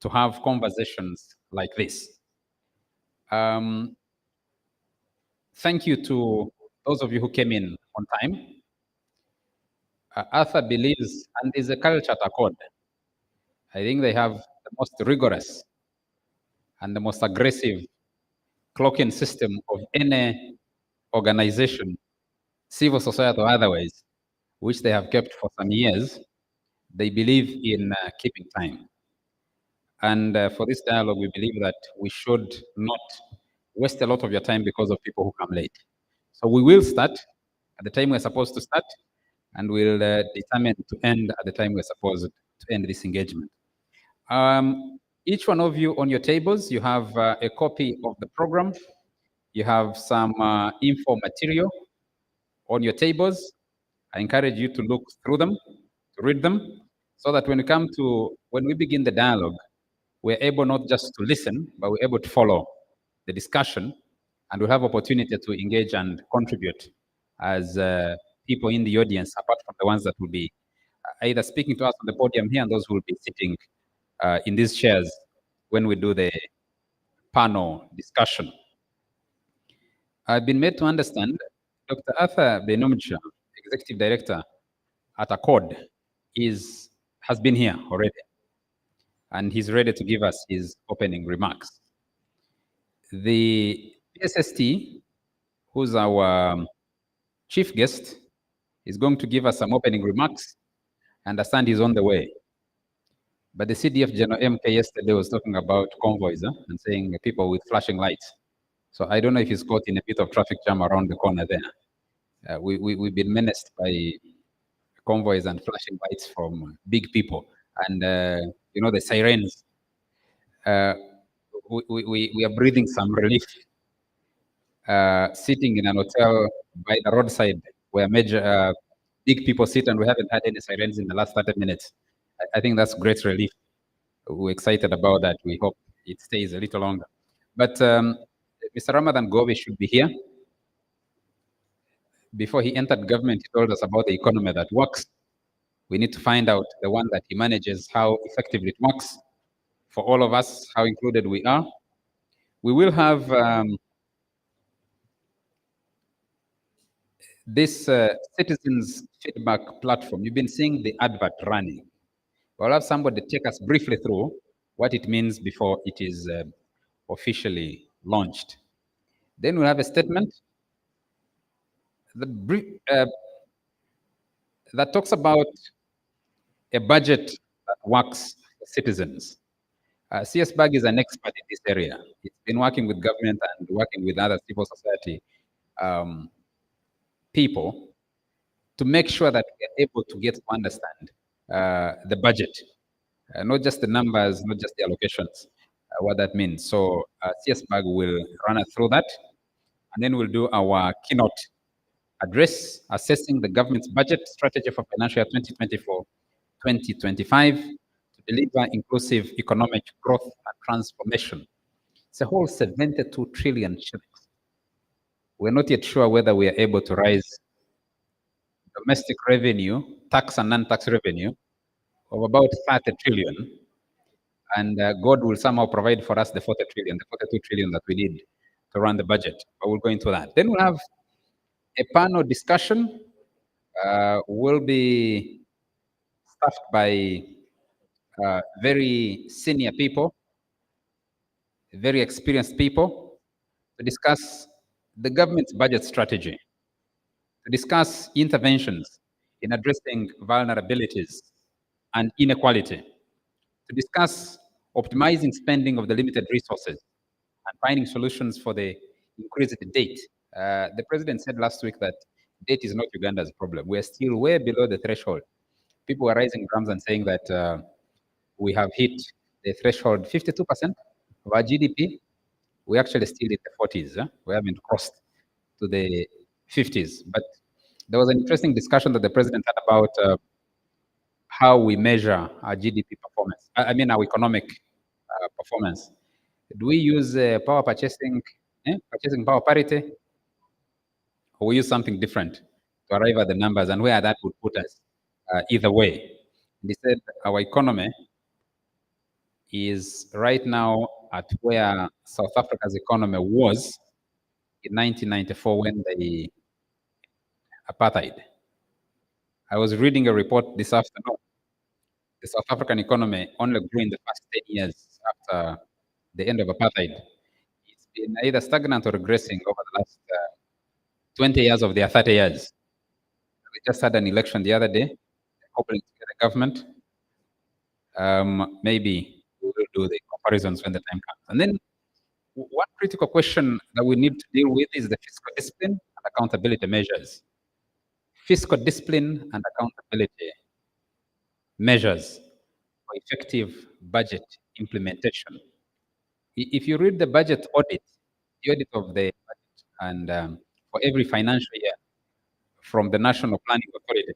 to have conversations like this. Thank you to those of you who came in on time. Arthur believes, and is a culture accord. I think they have the most rigorous and the most aggressive clocking system of any organization, civil society or otherwise, which they have kept for some years. They believe in keeping time. And for this dialogue, we believe that we should not waste a lot of your time because of people who come late. So we will start at the time we're supposed to start, and we'll determine to end at the time we're supposed to end this engagement. Each one of you on your tables, you have a copy of the program. You have some info material on your tables. I encourage you to look through them, to read them, so that when we begin the dialogue, we're able not just to listen, but we're able to follow the discussion, and we have opportunity to engage and contribute as people in the audience, apart from the ones that will be either speaking to us on the podium here and those who will be sitting in these chairs when we do the panel discussion. I've been made to understand Dr. Arthur Benumcha, Executive Director at Accord, has been here already, and he's ready to give us his opening remarks. The PSST, who's our chief guest, is going to give us some opening remarks. I understand he's on the way. But the CDF General MK yesterday was talking about convoys and saying people with flashing lights. So I don't know if he's caught in a bit of traffic jam around the corner there. We've been menaced by convoys and flashing lights from big people. And, the sirens. We are breathing some relief. Sitting in an hotel by the roadside where big people sit, and we haven't had any sirens in the last 30 minutes. I think that's great relief. We're excited about that. We hope it stays a little longer. But Mr. Ramadan Govi should be here. Before he entered government, he told us about the economy that works. We need to find out the one that he manages, how effectively it works for all of us, how included we are. We will have this citizens feedback platform. You've been seeing the advert running. We'll have somebody take us briefly through what it means before it is officially launched. Then we'll have a statement that talks about a budget that works for citizens. CS Bag is an expert in this area. It's been working with government and working with other civil society people to make sure that we are able to get to understand the budget, not just the numbers, not just the allocations, what that means. So CS Bag will run us through that, and then we'll do our keynote address assessing the government's budget strategy for financial year 2024-2025 to deliver inclusive economic growth and transformation. It's a whole 72 trillion shillings. We're not yet sure whether we are able to raise domestic revenue, tax and non-tax revenue, of about 30 trillion. And God will somehow provide for us the 40 trillion, the 42 trillion that we need to run the budget. But we'll go into that. Then we'll have a panel discussion. Will be staffed by very senior people, very experienced people, to discuss the government's budget strategy, to discuss interventions in addressing vulnerabilities and inequality, to discuss optimizing spending of the limited resources and finding solutions for the increased debt. The president said last week that debt is not Uganda's problem. We're still way below the threshold. People are raising drums and saying that we have hit the threshold 52% of our GDP. We're actually still in the 40s. We haven't crossed to the 50s. But there was an interesting discussion that the president had about how we measure our GDP performance. I mean, our economic performance. Do we use power purchasing power parity? Or we use something different to arrive at the numbers, and where that would put us either way? And he said our economy is right now at where South Africa's economy was in 1994 when the apartheid. I was reading a report this afternoon. The South African economy only grew in the first 10 years after the end of apartheid. It's been either stagnant or regressing over the last 20 years of their 30 years. We just had an election the other day, hoping to get a government. Maybe we will do the comparisons when the time comes. And then one critical question that we need to deal with is the fiscal discipline and accountability measures. Fiscal discipline and accountability measures for effective budget implementation. If you read the budget audit, the audit of the budget, and for every financial year from the National Planning Authority,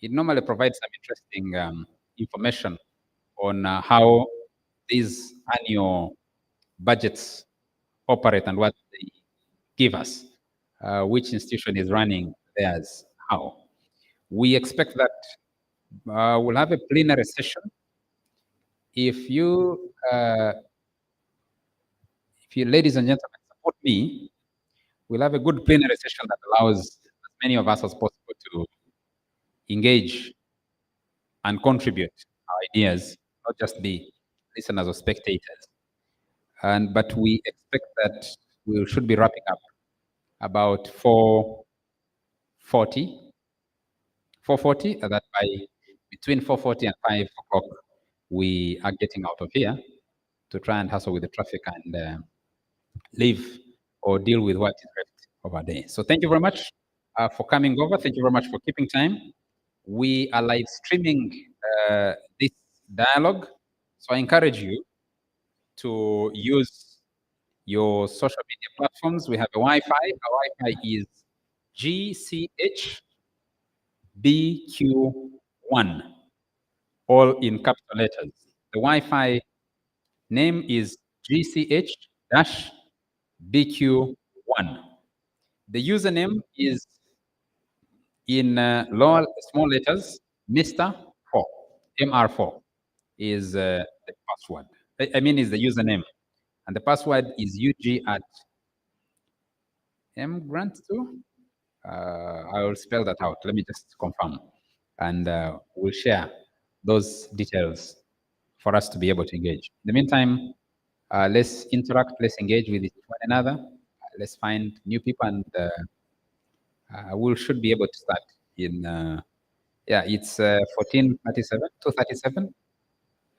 it normally provides some interesting information on how these annual budgets operate and what they give us, which institution is running theirs, how. We expect that we'll have a plenary session. If you, ladies and gentlemen, support me, we'll have a good plenary session that allows as many of us as possible to engage and contribute our ideas, not just be listeners or spectators. But we expect that we should be wrapping up about 4:40, that by between 4:40 and 5 o'clock, we are getting out of here to try and hustle with the traffic and leave or deal with what is left of our day. So thank you very much for coming over. Thank you very much for keeping time. We are live streaming this dialogue. So I encourage you to use your social media platforms. We have a Wi-Fi. Our Wi-Fi is GCHBQ1, all in capital letters. The Wi-Fi name is GCH-BQ1. The username is in small letters, Mr. 4, MR4 is the password. I mean, is the username. And the password is UG at mgrant2. I will spell that out. Let me just confirm. And we'll share those details for us to be able to engage. In the meantime, let's interact, let's engage with one another. Let's find new people, and we should be able to start in, it's 14:37, 2:37,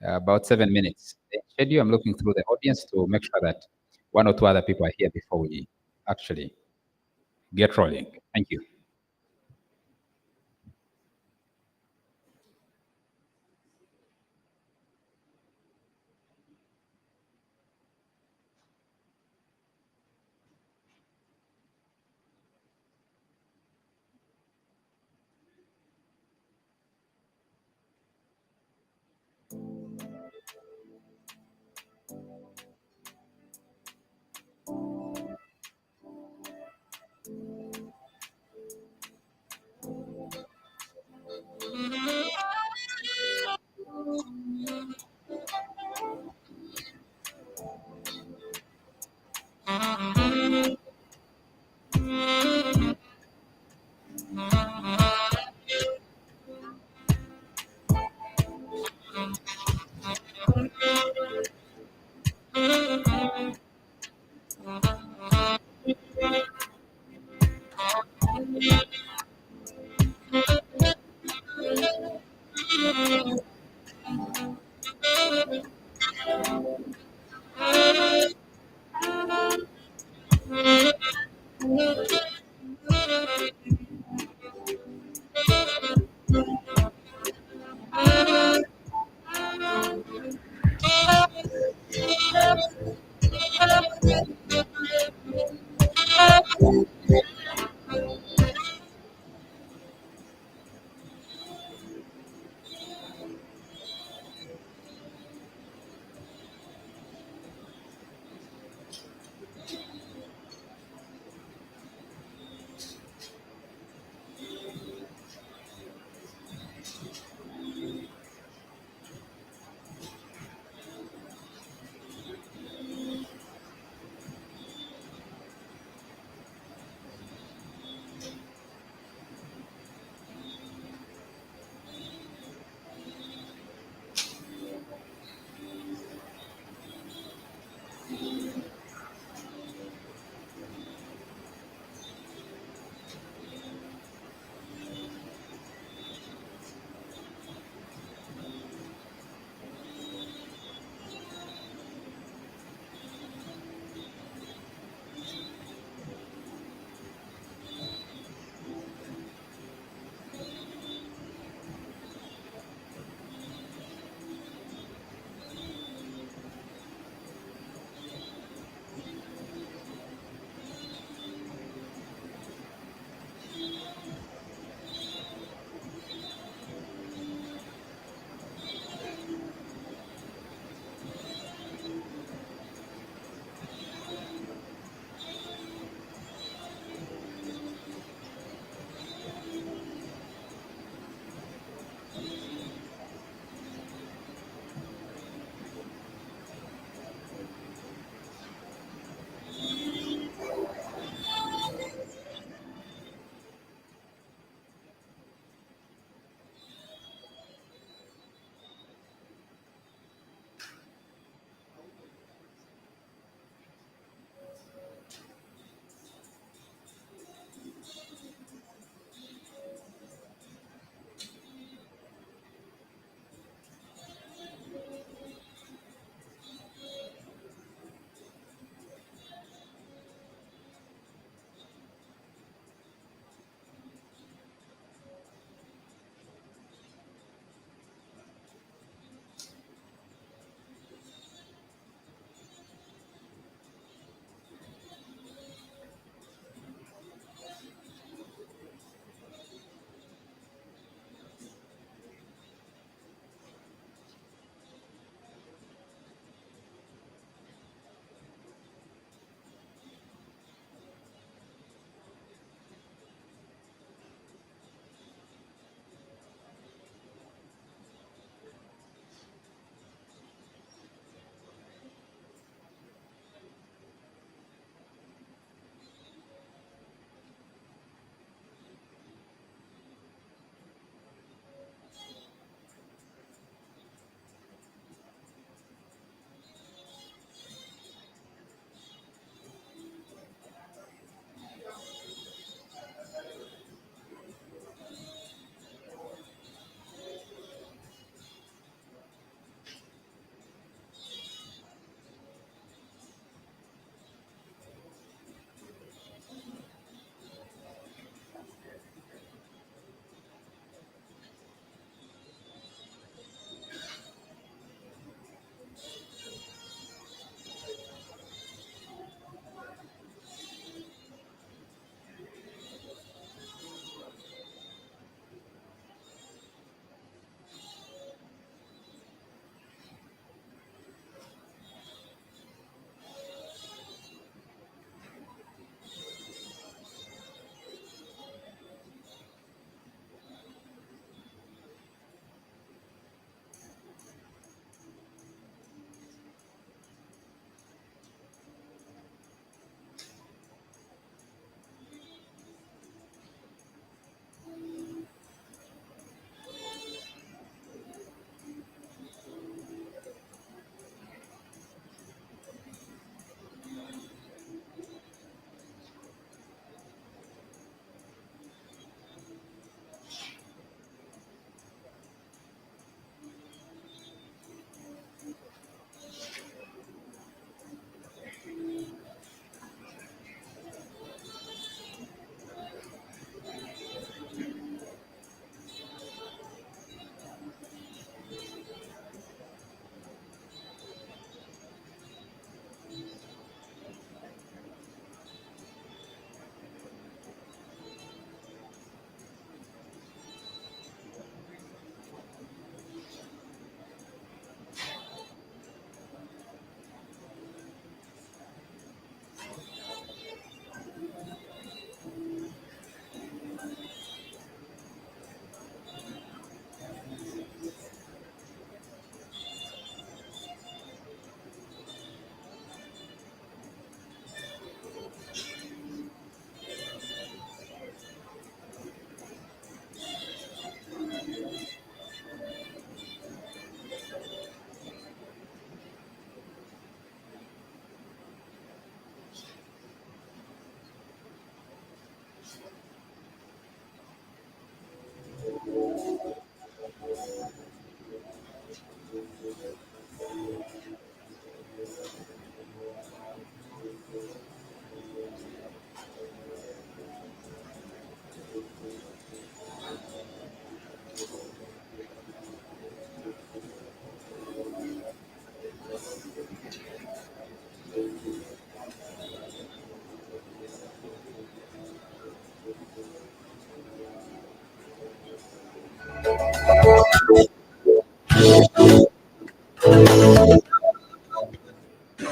about 7 minutes. The schedule, I'm looking through the audience to make sure that one or two other people are here before we actually get rolling. Thank you.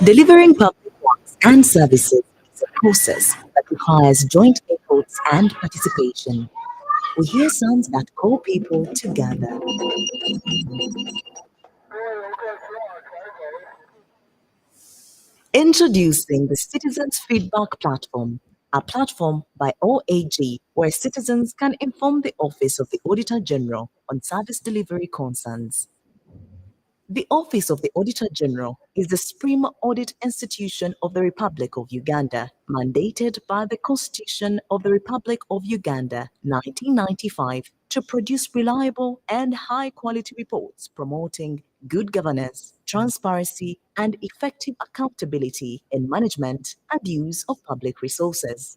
Delivering public works and services is a process that requires joint efforts and participation. We hear sounds that call people together. Introducing the Citizens Feedback Platform, a platform by OAG where citizens can inform the Office of the Auditor General on service delivery concerns. The Office of the Auditor General is the supreme audit institution of the Republic of Uganda, mandated by the Constitution of the Republic of Uganda, 1995, to produce reliable and high-quality reports promoting good governance, transparency, and effective accountability in management and use of public resources.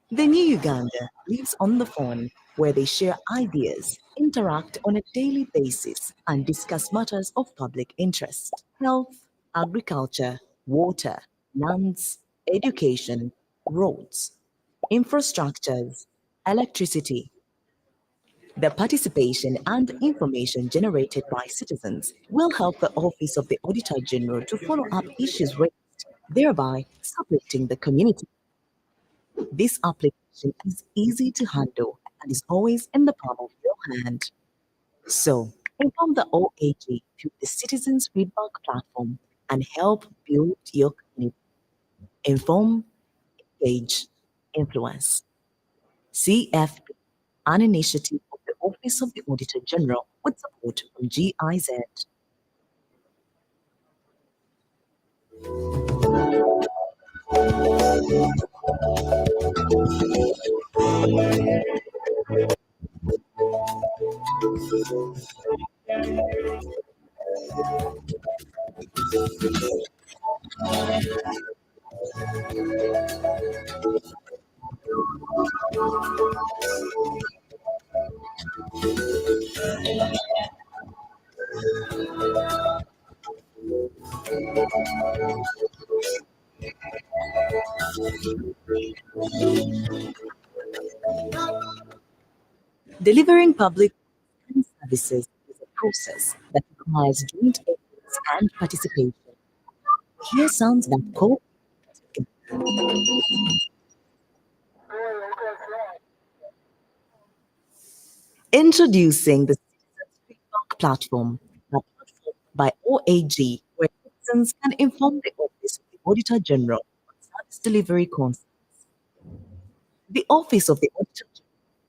The new Uganda lives on the phone, where they share ideas, interact on a daily basis, and discuss matters of public interest: health, agriculture, water, lands, education, roads, infrastructures, electricity. The participation and information generated by citizens will help the Office of the Auditor General to follow up issues raised, thereby supporting the community. This application is easy to handle and is always in the palm of your hand. So, inform the OAG through the Citizens Feedback Platform and help build your community. Inform, engage, influence. CFP, an initiative of the Office of the Auditor General with support from GIZ. Delivering public and services is a process that requires joint efforts and participation. Here sounds that call. Introducing the Citizens Feedback Platform, a platform by OAG, where citizens can inform the Office of the Auditor General on service delivery concerns. The Office of the Auditor General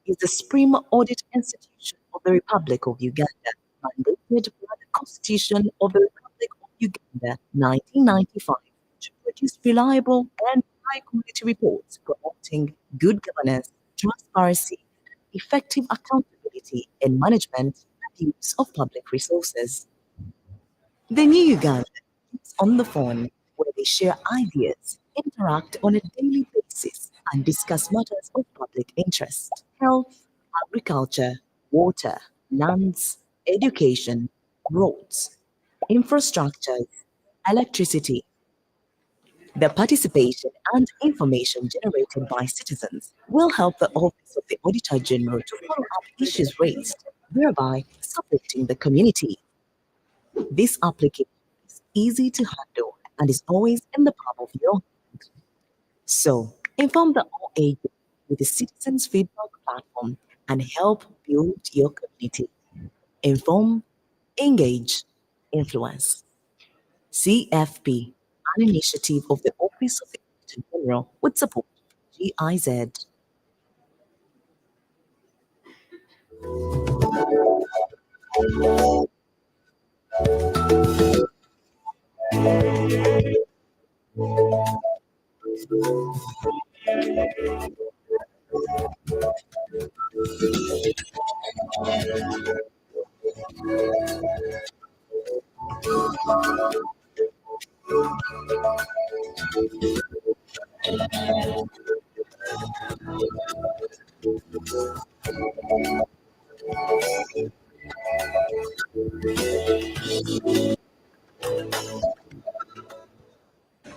is the supreme audit institution of the Republic of Uganda, mandated by the Constitution of the Republic of Uganda, 1995, to produce reliable and high-quality reports promoting good governance, transparency, and effective accountability in management and use of public resources. The new Uganda is on the phone, where they share ideas, interact on a daily basis, and discuss matters of public interest: health, agriculture, water, lands, education, roads, infrastructures, electricity. The participation and information generated by citizens will help the Office of the Auditor General to follow up issues raised, thereby supporting the community. This application is easy to handle and is always in the palm of your hand. So, inform the OAG with the Citizens Feedback Platform and help build your community. Inform, engage, influence. CFP, an initiative of the Office of the Auditor General with support from GIZ.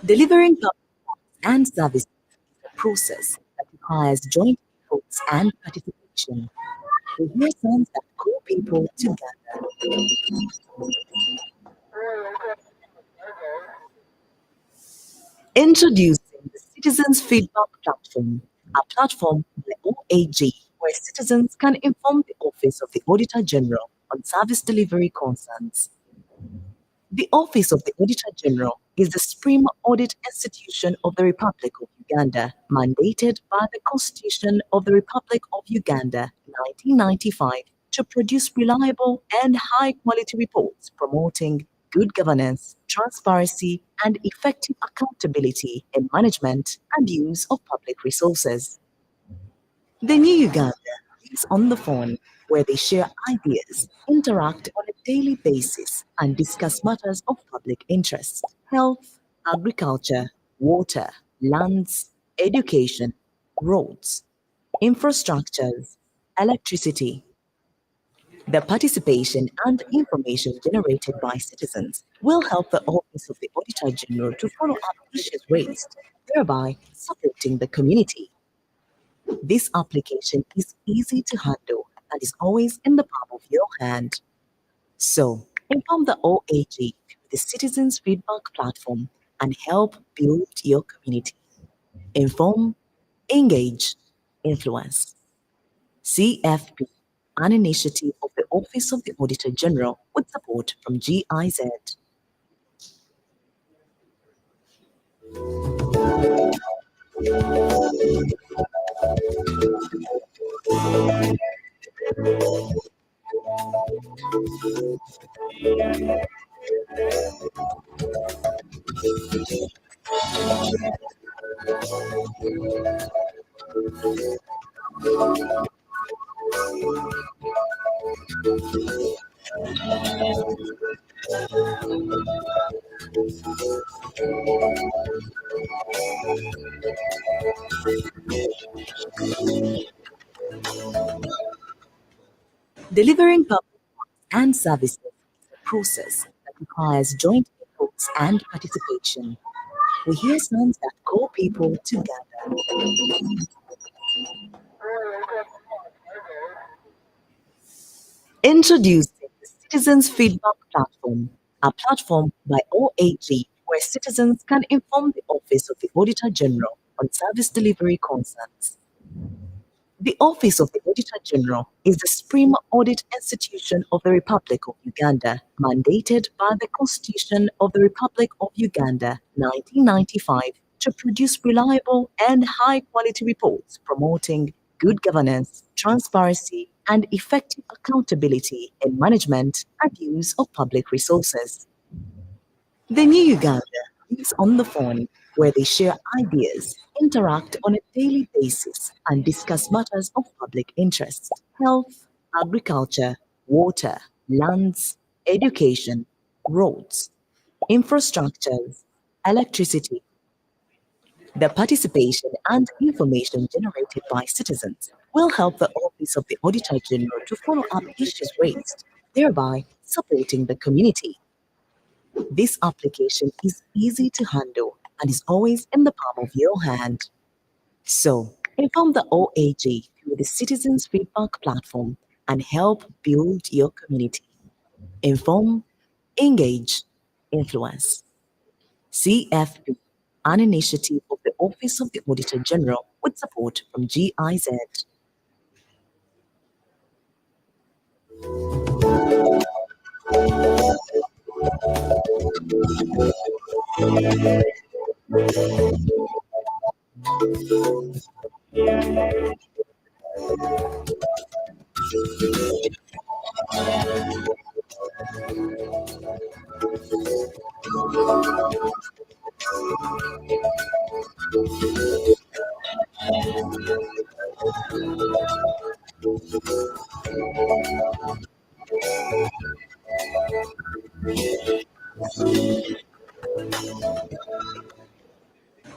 Delivering public goods and services is a process that requires joint efforts and participation. We hear sounds that call people together. Introducing the Citizens Feedback Platform, a platform by OAG where citizens can inform the Office of the Auditor General on service delivery concerns. The Office of the Auditor General is the supreme audit institution of the Republic of Uganda, mandated by the Constitution of the Republic of Uganda, 1995, to produce reliable and high-quality reports promoting good governance, transparency, and effective accountability in management and use of public resources. The New Uganda is on the phone, where they share ideas, interact on a daily basis, and discuss matters of public interest: health, agriculture, water, lands, education, roads, infrastructures, electricity. The participation and information generated by citizens will help the Office of the Auditor General to follow up issues raised, thereby supporting the community. This application is easy to handle and is always in the palm of your hand. So, inform the OAG through the Citizens Feedback Platform and help build your community. Inform, engage, influence. CFP, an initiative of the Office of the Auditor General with support from GIZ. Delivering public goods and services is a process that requires joint efforts and participation. We hear sounds that call people together. Introducing the Citizens Feedback Platform, a platform by OAG where citizens can inform the Office of the Auditor General on service delivery concerns. The Office of the Auditor General is the supreme audit institution of the Republic of Uganda, mandated by the Constitution of the Republic of Uganda, 1995, to produce reliable and high-quality reports promoting good governance, transparency, and effective accountability in management and use of public resources. The New Uganda is on the phone, where they share ideas, interact on a daily basis, and discuss matters of public interest: health, agriculture, water, lands, education, roads, infrastructures, electricity. The participation and information generated by citizens will help the Office of the Auditor General to follow up issues raised, thereby supporting the community. This application is easy to handle and is always in the palm of your hand. So, inform the OAG through the Citizens Feedback Platform and help build your community. Inform, engage, influence. CFP, an initiative of the Office of the Auditor General with support from GIZ.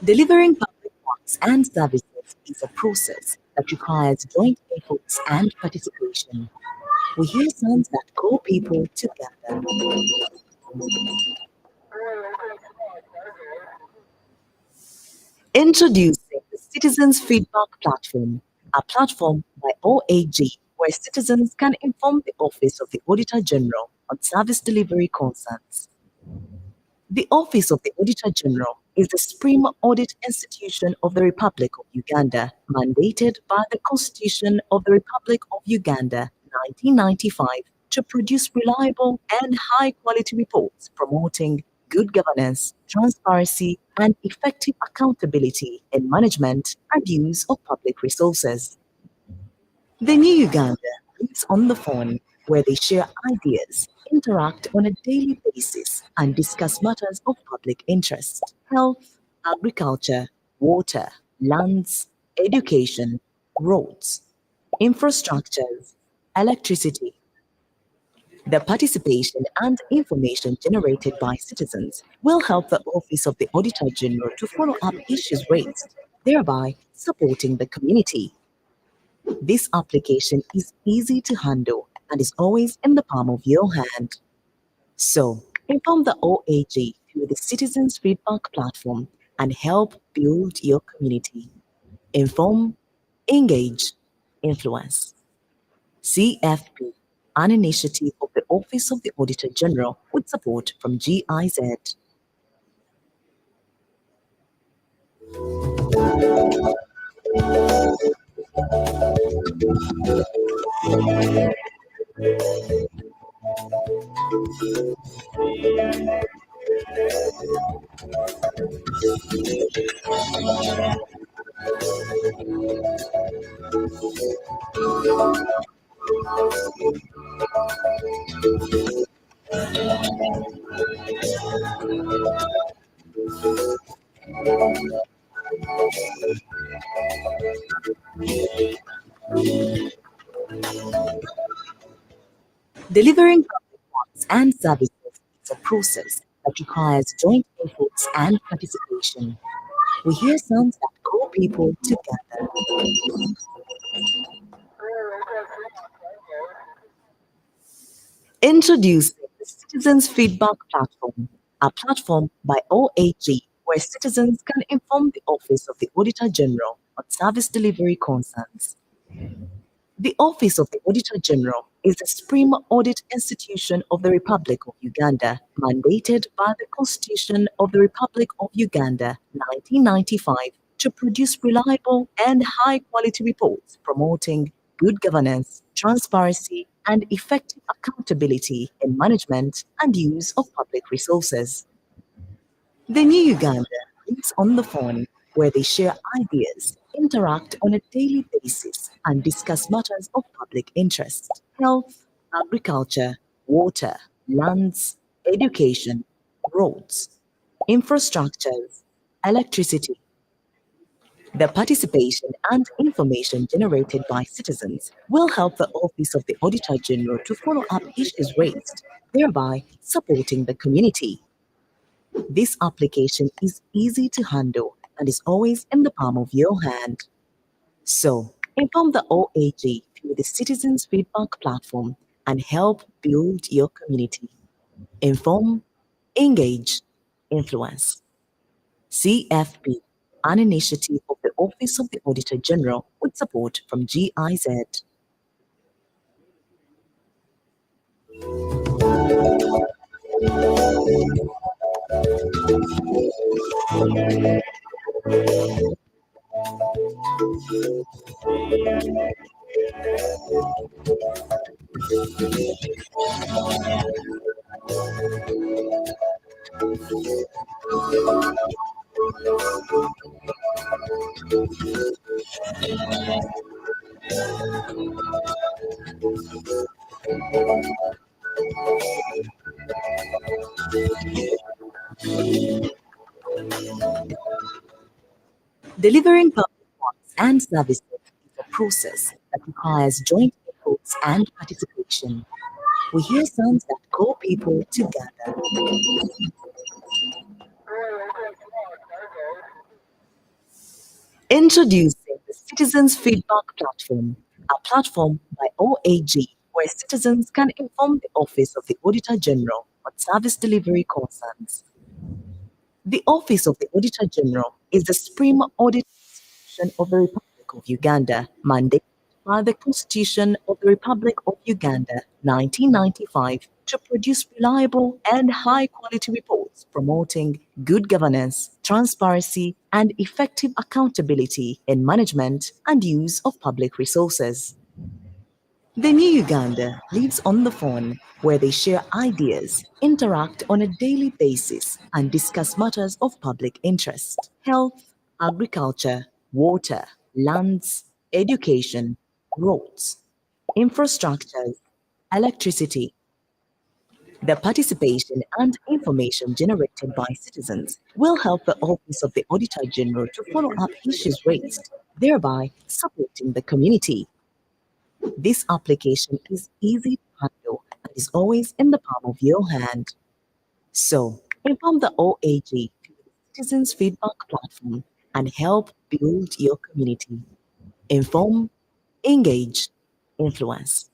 Delivering public goods and services is a process that requires joint efforts and participation. We hear sounds that call people together. Introducing the Citizens Feedback Platform, a platform by OAG where citizens can inform the Office of the Auditor General on service delivery concerns. The Office of the Auditor General is the supreme audit institution of the Republic of Uganda, mandated by the Constitution of the Republic of Uganda, 1995, to produce reliable and high-quality reports promoting good governance, transparency, and effective accountability in management and use of public resources. The New Uganda meets on the phone where they share ideas, interact on a daily basis, and discuss matters of public interest: health, agriculture, water, lands, education, roads, infrastructures, electricity. The participation and information generated by citizens will help the Office of the Auditor General to follow up issues raised, thereby supporting the community. This application is easy to handle and is always in the palm of your hand. So, inform the OAG through the Citizens Feedback Platform and help build your community. Inform, engage, influence. CFP, an initiative of the Office of the Auditor General with support from GIZ. Delivering public goods and services is a process that requires joint efforts and participation. We hear sounds that call people together. Introducing the Citizens Feedback Platform, a platform by OAG where citizens can inform the Office of the Auditor General on service delivery concerns. The Office of the Auditor General is the supreme audit institution of the Republic of Uganda, mandated by the Constitution of the Republic of Uganda, 1995, to produce reliable and high-quality reports promoting good governance, transparency, and effective accountability in management and use of public resources. The New Uganda meets on the phone where they share ideas, interact on a daily basis, and discuss matters of public interest: health, agriculture, water, lands, education, roads, infrastructures, electricity. The participation and information generated by citizens will help the Office of the Auditor General to follow up issues raised, thereby supporting the community. This application is easy to handle and is always in the palm of your hand. So, inform the OAG through the Citizens Feedback Platform and help build your community. Inform, engage, influence. CFP, an initiative of the Office of the Auditor General with support from GIZ. Delivering public goods and services is a process that requires joint efforts and participation. We hear sounds that call people together. Introducing the Citizens Feedback Platform, a platform by OAG where citizens can inform the Office of the Auditor General on service delivery concerns. The Office of the Auditor General is the supreme audit institution of the Republic of Uganda, mandated by the Constitution of the Republic of Uganda, 1995, to produce reliable and high quality reports promoting good governance, transparency, and effective accountability in management and use of public resources. The new Uganda lives on the phone, where they share ideas, interact on a daily basis, and discuss matters of public interest: health, agriculture, water, lands, education, roads, infrastructures, electricity. The participation and information generated by citizens will help the Office of the Auditor General to follow up issues raised, thereby supporting the community. This application is easy to handle and is always in the palm of your hand. So, inform the OAG through the Citizens Feedback Platform and help build your community. Inform, engage, influence.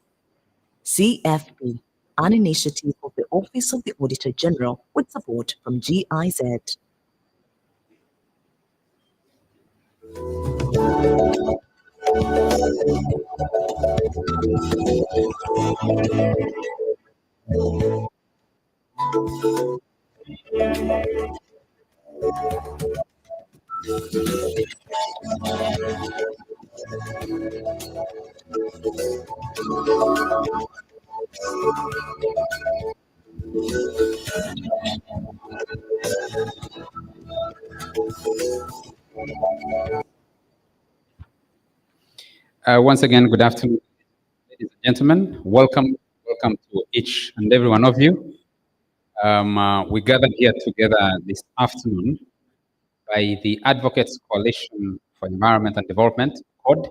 CFP, an initiative of the Office of the Auditor General with support from GIZ. Once again, good afternoon, ladies and gentlemen. Welcome to each and every one of you. We gathered here together this afternoon by the Advocates Coalition for Environment and Development, CODE,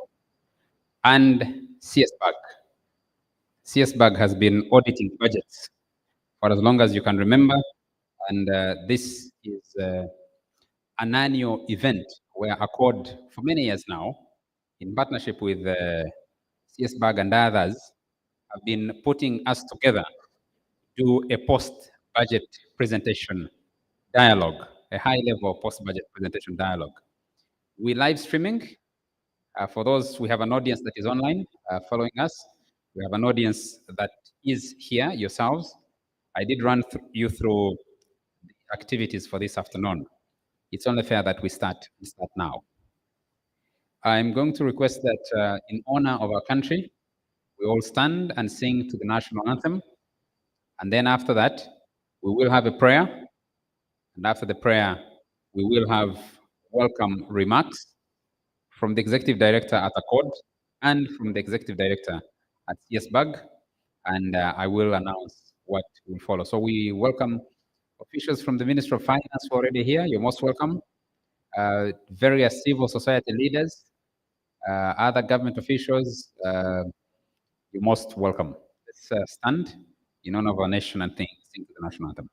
and CSBAG. CSBAG has been auditing budgets for as long as you can remember, and this is an annual event where ACORD, for many years now, in partnership with CSBAG and others, have been putting us together to do a post-budget presentation dialogue, a high-level post-budget presentation dialogue. We live streaming. For those, we have an audience that is online following us. We have an audience that is here, yourselves. I did run you through the activities for this afternoon. It's only fair that we start now. I'm going to request that in honor of our country, we all stand and sing to the national anthem. And then after that, we will have a prayer. And after the prayer, we will have welcome remarks from the Executive Director at ACORD and from the Executive Director at CSBAG. And I will announce what will follow. So we welcome officials from the Ministry of Finance who are already here. You're most welcome. Various civil society leaders, other government officials, you're most welcome. Let's stand in honor of our nation and sing to the national anthem.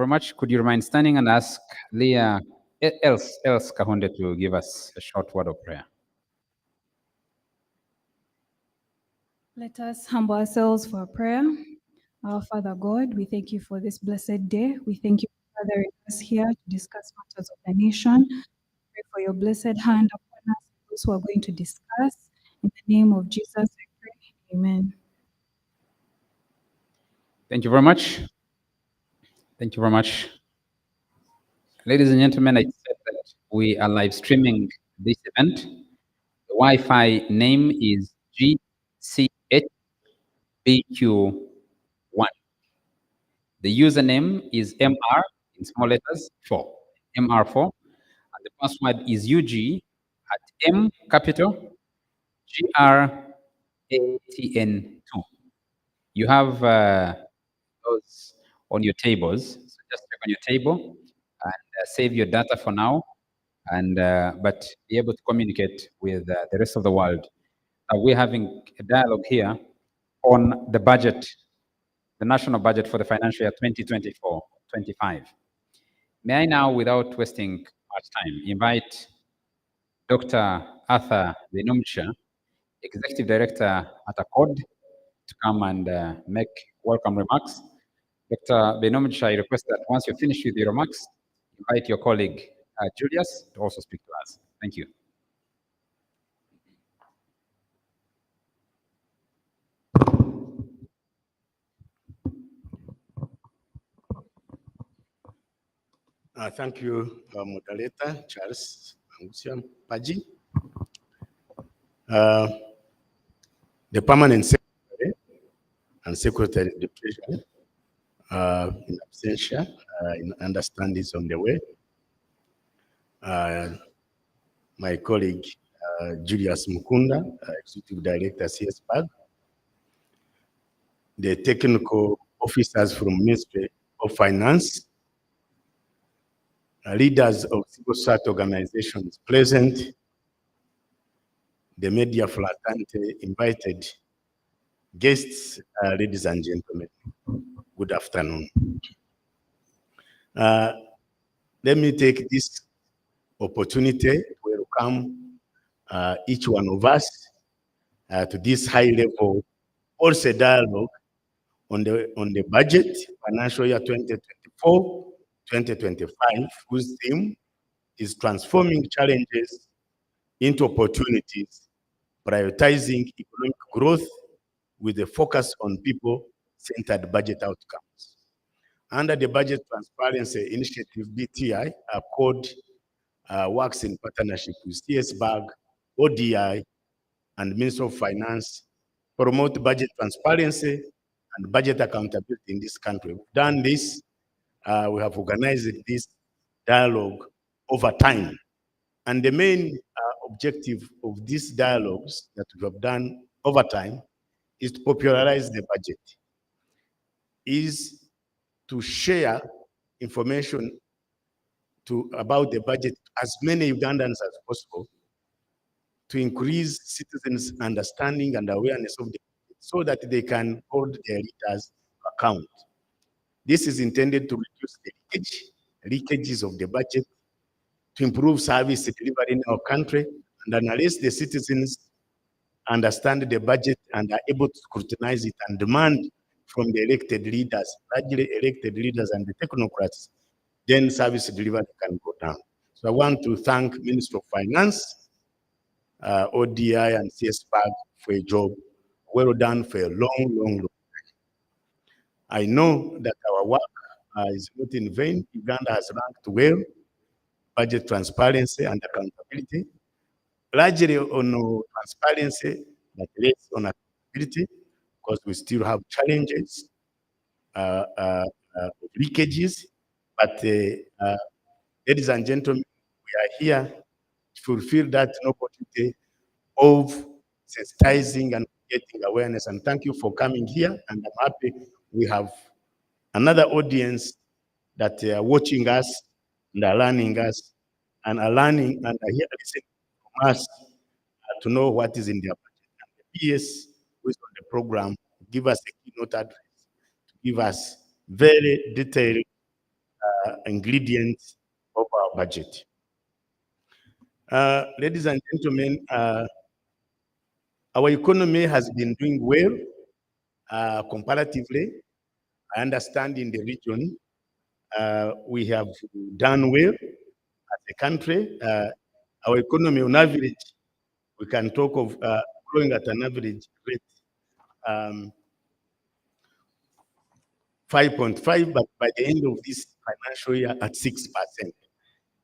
very much. Could you remain standing and ask Leah else Kahunde to give us a short word of prayer? Let us humble ourselves for prayer. Our Father God, we thank you for this blessed day. We thank you for gathering us here to discuss matters of the nation. Pray for your blessed hand upon us, those who are going to discuss. In the name of Jesus, I pray. Amen. Thank you very much. Thank you very much. Ladies and gentlemen, I said that we are live streaming this event. The Wi-Fi name is GCHBQ1. The username is MR in small letters 4, MR4. And the password is UG at M capital GRATN2. You have those on your tables. So just check on your table and save your data for now, and but be able to communicate with the rest of the world. We're having a dialogue here on the budget, the national budget for the financial year 2024-25. May I now, without wasting much time, invite Dr. Arthur Benumcha, Executive Director at ACCORD, to come and make welcome remarks. Dr. Benumcha, I request that once you're finished with your remarks, invite your colleague Julius to also speak to us. Thank you. Thank you, moderator Charles Angusian Paji. The permanent secretary and secretary of the treasury in absentia, understand is on the way. My colleague Julius Mukunda, executive director CSBAG, the technical officers from Ministry of Finance, leaders of civil society organizations present, the media fraternity invited, guests, ladies and gentlemen, good afternoon. Let me take this opportunity to welcome each one of us to this high-level policy dialogue on the budget, financial year 2024-2025, whose theme is transforming challenges into opportunities, prioritizing economic growth with a focus on people-centered budget outcomes. Under the Budget Transparency Initiative, BTI, ACCORD works in partnership with CSBAG, ODI, and Ministry of Finance, promote budget transparency and budget accountability in this country. We've done this, we have organized this dialogue over time. And the main objective of these dialogues that we have done over time is to popularize the budget, is to share information about the budget to as many Ugandans as possible, to increase citizens' understanding and awareness of the budget so that they can hold their leaders account. This is intended to reduce the leakages of the budget, to improve service delivery in our country, and unless the citizens understand the budget and are able to scrutinize it and demand from the elected leaders, largely elected leaders and the technocrats, then service delivery can go down. So I want to thank Minister of Finance, ODI and CSBAG for a job well done for a long time. I know that our work is not in vain. Uganda has ranked well, budget transparency and accountability, largely on transparency, but less on accountability, because we still have challenges, leakages. But ladies and gentlemen, we are here to fulfill that opportunity of sensitizing and getting awareness. And thank you for coming here. And I'm happy we have another audience that are watching us and are learning us and are learning and are here listening from us to know what is in their budget. And the PS who is on the program give us a keynote address, to give us very detailed ingredients of our budget. Ladies and gentlemen, our economy has been doing well comparatively. I understand in the region we have done well as a country. Our economy on average, we can talk of growing at an average rate 5.5, but by the end of this financial year at 6%.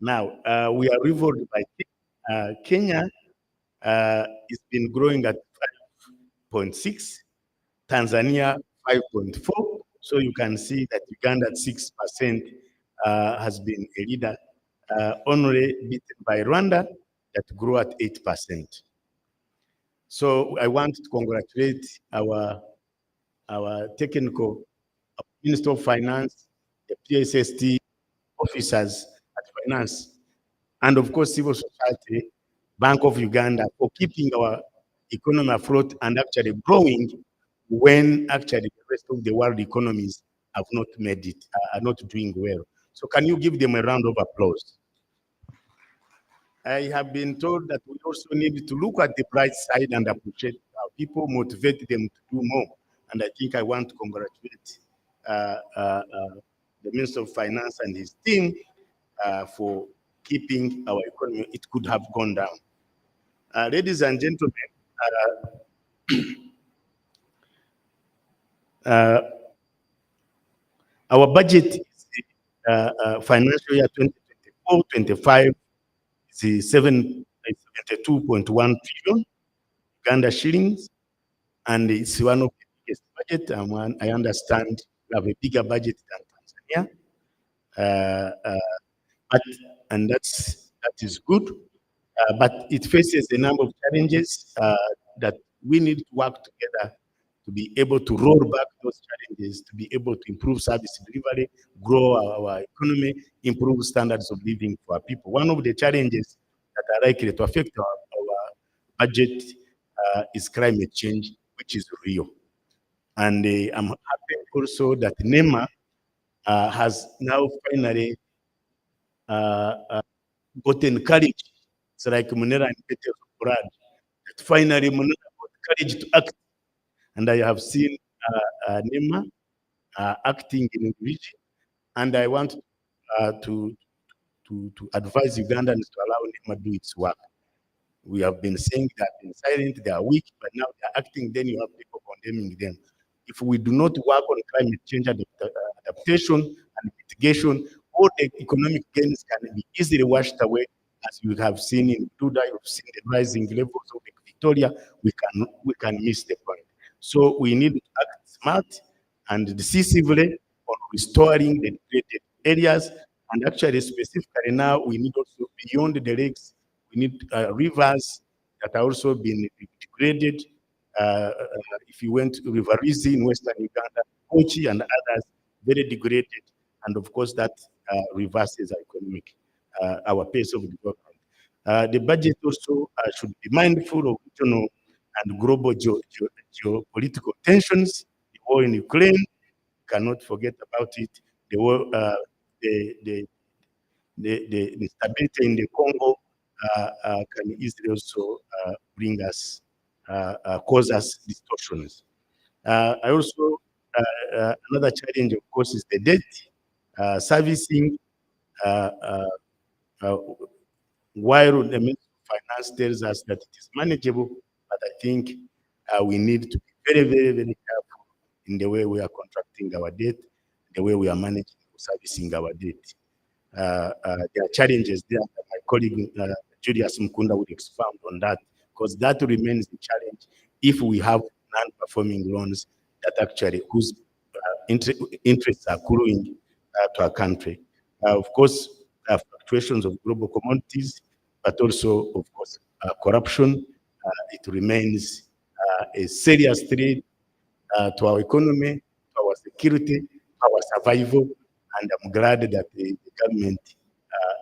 Now, we are rivaled by Kenya. It's been growing at 5.6, Tanzania 5.4. So you can see that Uganda at 6% has been a leader, only beaten by Rwanda that grew at 8%. So I want to congratulate our technical Minister of Finance, the PSST officers at Finance, and of course civil society, Bank of Uganda, for keeping our economy afloat and actually growing when actually the rest of the world economies have not made it, are not doing well. So can you give them a round of applause? I have been told that we also need to look at the bright side and appreciate our people, motivate them to do more. And I think I want to congratulate the Minister of Finance and his team for keeping our economy. It could have gone down. Ladies and gentlemen, our budget is financial year 2024-25 is 72.1 trillion Uganda shillings, and it's one of the biggest budget. I understand we have a bigger budget than Tanzania, and that is good. But it faces a number of challenges that we need to work together to be able to roll back those challenges, to be able to improve service delivery, grow our economy, improve standards of living for our people. One of the challenges that are likely to affect our budget is climate change, which is real. And I'm happy also that NEMA has now finally gotten courage. It's like Munera and Peter Brad, that finally Munera got courage to act. And I have seen NEMA acting in region, and I want to advise Ugandans to allow NEMA do its work. We have been saying they have been silent, they are weak, but now they are acting, then you have people condemning them. If we do not work on climate change adaptation and mitigation, all the economic gains can be easily washed away, as you have seen in Duda, you've seen the rising levels of Victoria, we can miss the point. So we need to act smart and decisively on restoring the degraded areas, and actually specifically now we need also beyond the lakes, we need rivers that are also being degraded. If you went to Rivarizi in Western Uganda, Kochi and others, very degraded, and of course that reverses our pace of development. The budget also should be mindful of regional and global geopolitical tensions. The war in Ukraine, cannot forget about it. The war, the stability in the Congo can easily also cause us distortions. I also, another challenge, of course, is the debt servicing. While the Ministry of Finance tells us that it is manageable, but I think we need to be very, very, very careful in the way we are contracting our debt, the way we are managing servicing our debt. There are challenges there. My colleague Julius Mkunda would expound on that, because that remains the challenge if we have non-performing loans that actually whose interests are accruing to our country. Of course, fluctuations of global commodities, but also, of course, corruption. It remains a serious threat to our economy, to our security, to our survival. And I'm glad that the government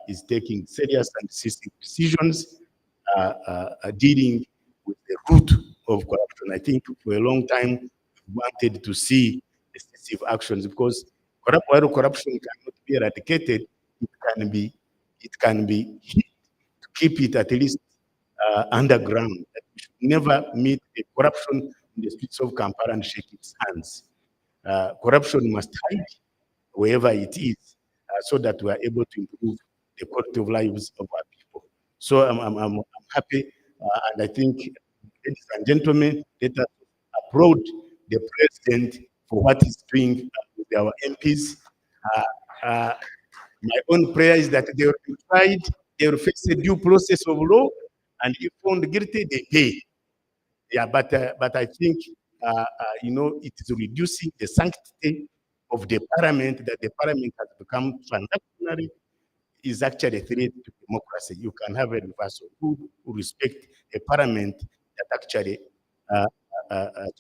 is taking serious and decisive decisions dealing with the root of corruption. I think for a long time, we wanted to see decisive actions because While corruption cannot be eradicated, it can be hit to keep it at least underground. That we should never meet a corruption in the streets of Kampala and shake its hands. Corruption must hide wherever it is, so that we are able to improve the quality of lives of our people. So I'm happy, and I think, ladies and gentlemen, let us applaud the president for what he's doing with our MPs. Uh, my own prayer is that they will be tried, they will face a due process of law, and if found guilty, they pay. Yeah, but I think it is reducing the sanctity of the parliament, that the parliament has become transactionary, is actually a threat to democracy. You can have a reversal. Who respect a parliament that actually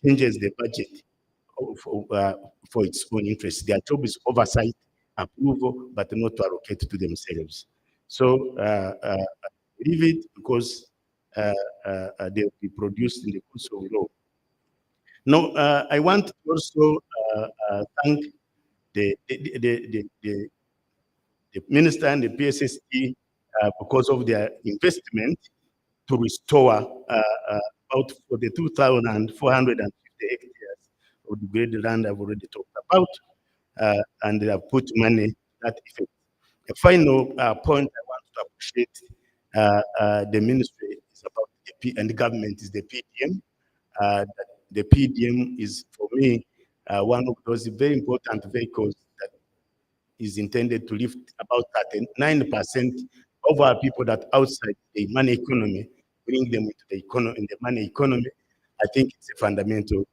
changes the budget for its own interest. Their job is oversight, approval, but not to allocate to themselves. So leave it, because they will be produced in the course of law. Now, I want to also thank the minister and the PSST because of their investment to restore about for the 2,450 hectares of the great land I've already talked about, and they have put money that effect. A final point I want to appreciate the ministry is about and the government is the PDM. The PDM is, for me, one of those very important vehicles that is intended to lift about 39% of our people that outside the money economy, bring them into the economy, in the money economy. I think it's a fundamental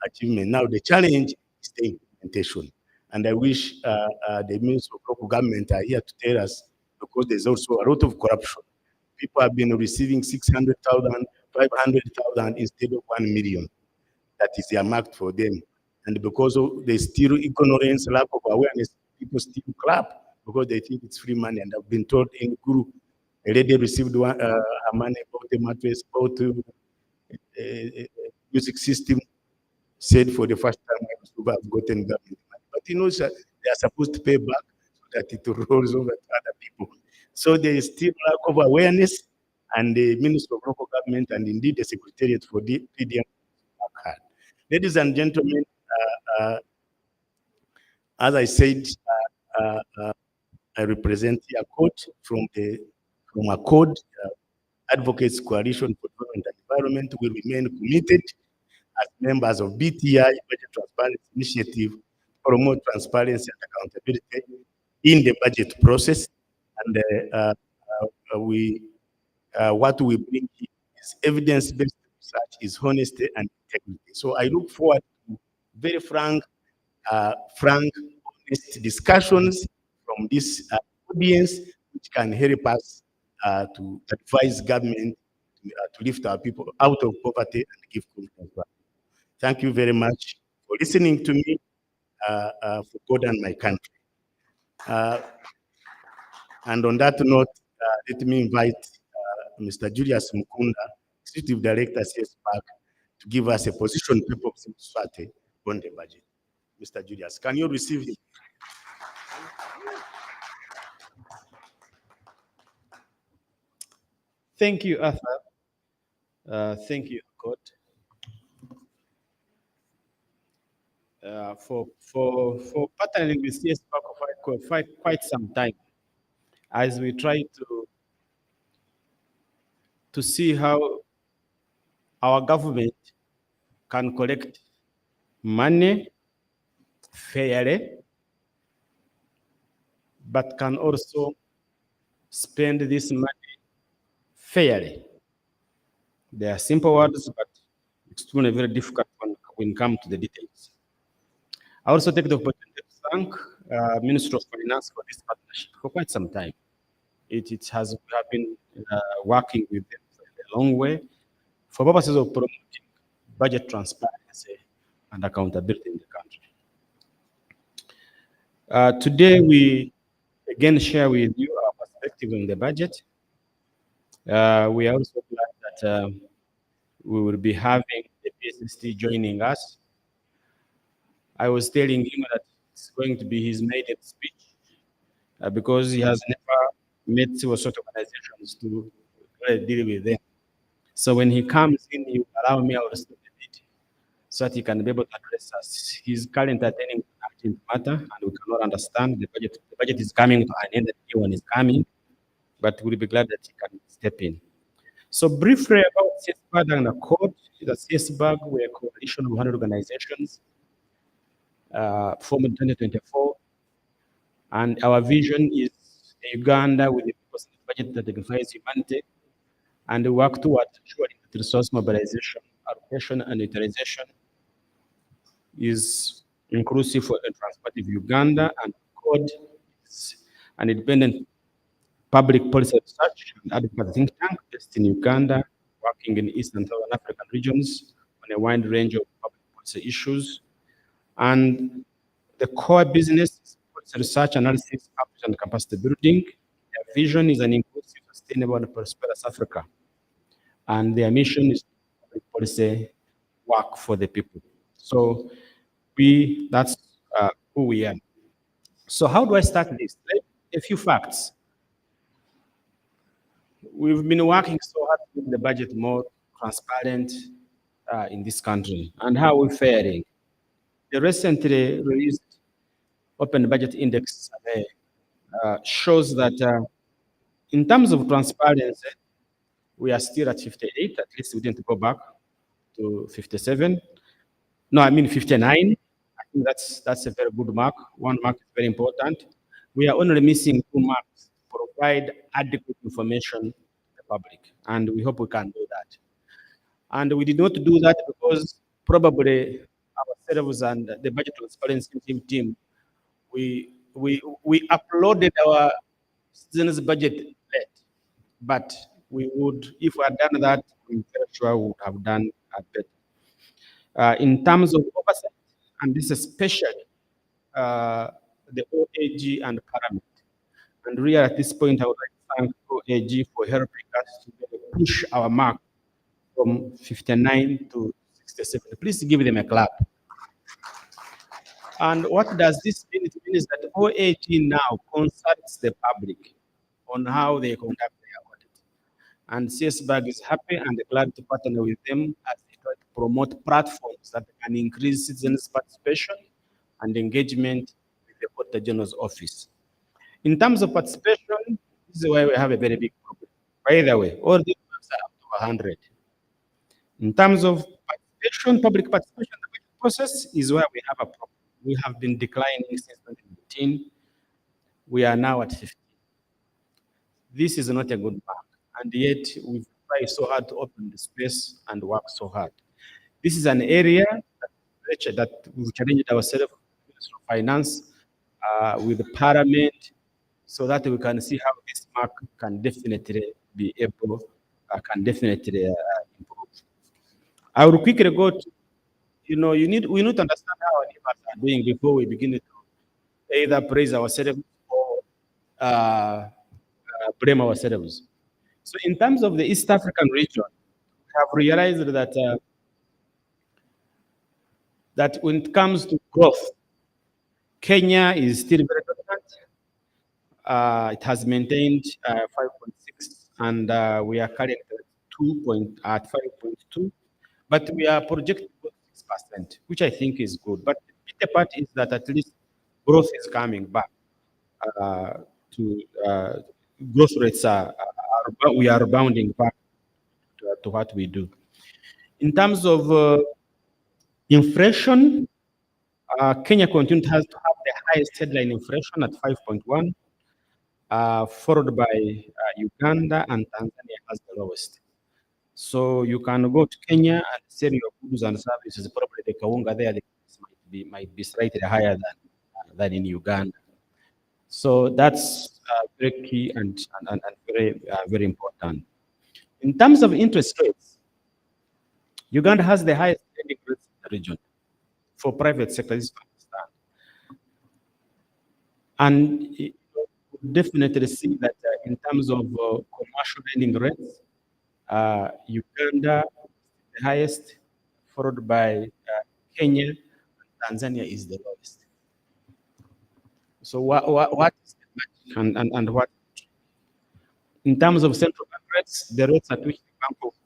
achievement. Now the challenge is the implementation, and I wish the Minister of Local Government are here to tell us, because there's also a lot of corruption. People have been receiving 600,000, 500,000 instead of 1 million. That is earmarked for them. And because of the still ignorance, lack of awareness, people still clap because they think it's free money. And I've been told in Guru, a lady received her money, bought a mattress, bought a music system, said for the first time, I've gotten government money. But they are supposed to pay back so that it rolls over to other people. So there is still lack of awareness, and the Minister of Local Government and indeed the Secretariat for the PDM work hard. Ladies and gentlemen, as I said, I represent a quote from a code, Advocates Coalition for Development and Environment. We remain committed as members of BTI, Budget Transparency Initiative, to promote transparency and accountability in the budget process. And what we bring here is evidence-based research, is honesty and integrity. So I look forward to very frank, honest discussions from this audience, which can help us to advise government to lift our people out of poverty and give confidence. Thank you very much for listening to me, for God and my country. And on that note, let me invite Mr. Julius Mukunda, Executive Director, CS Park, to give us a position paper of civil society on the budget. Mr. Julius, can you receive him? Thank you, Arthur. Thank you, God, for partnering with CS Park for quite some time, as we try to see how our government can collect money fairly, but can also spend this money fairly. They are simple words, but extremely very difficult when it comes to the details. I also take the opportunity to thank Minister of Finance for this partnership for quite some time. We have been working with them for a long way for purposes of promoting budget transparency and accountability in the country. Today, we again share with you our perspective on the budget. We are also glad that we will be having the PSST joining us. I was telling him that it's going to be his maiden speech because he has never met civil society organizations to really deal with them. So when he comes in, he will allow me, I will stop a bit so that he can be able to address us. He's currently attending an urgent matter and we cannot understand the budget. The budget is coming to an end, the new one is coming, but we'll be glad that he can step in. So briefly about CSBAG and the code, the CSBAG, we're a coalition of 100 organizations formed in 2024. And our vision is a Uganda with a budget that dignifies humanity and work towards ensuring that resource mobilization, allocation, and utilization is inclusive for a transparent Uganda, and code is an independent public policy research and advocacy think tank based in Uganda, working in East and Southern African regions on a wide range of public policy issues. And the core business is policy research, analysis, outreach, and capacity building. Their vision is an inclusive, sustainable, and prosperous Africa. And their mission is public policy work for the people. So that's who we are. So how do I start this? A few facts. We've been working so hard to make the budget more transparent in this country. And how are we faring? The recently released Open Budget Index survey shows that in terms of transparency, we are still at 58. At least we didn't go back to 57. No, I mean 59. I think that's a very good mark. One mark is very important. We are only missing 2 marks to provide adequate information to the public, and we hope we can do that. And we did not do that because probably ourselves and the budget transparency team, we uploaded our citizens' budget late, but we would, if we had done that, I'm very sure we would have done better. In terms of oversight, and this is especially the OAG and Parliament. And really at this point, I would like to thank OAG for helping us to really push our mark from 59 to 67. Please give them a clap. And what does this mean? It means that OAG now consults the public on how they conduct their audit. And CSBAG is happy and glad to partner with them as they try to promote platforms that can increase citizens' participation and engagement with the Auditor General's office. In terms of participation, this is where we have a very big problem. By the way, all these ones are up to 100. In terms of participation, public participation in the budget process is where we have a problem. We have been declining since 2019. We are now at 50. This is not a good mark, and yet we've tried so hard to open the space and work so hard. This is an area that we've challenged ourselves with Ministry of Finance, with the Parliament, so that we can see how this mark can definitely be able, can definitely improve. I will quickly go to, we need to understand how our neighbors are doing before we begin to either praise ourselves or blame ourselves. So in terms of the East African region, we have realized that when it comes to growth, Kenya is still very dominant. It has maintained 5.6, and we are currently at 5.2. But we are projecting 6%, which I think is good. But the bitter part is that at least growth is coming back to growth rates we are rebounding back to what we do. In terms of inflation, Kenya continues to have the highest headline inflation at 5.1, followed by Uganda, and Tanzania has the lowest. So you can go to Kenya and sell your goods and services. Probably the kawunga there the price might be slightly higher than in Uganda. So that's very key and very important. In terms of interest rates, Uganda has the highest lending rates in the region for private sector. This is to understand. And you definitely see that in terms of commercial lending rates, Uganda is the highest, followed by Kenya, and Tanzania is the lowest. So what is the magic and what? In terms of central bank rates, the rates at which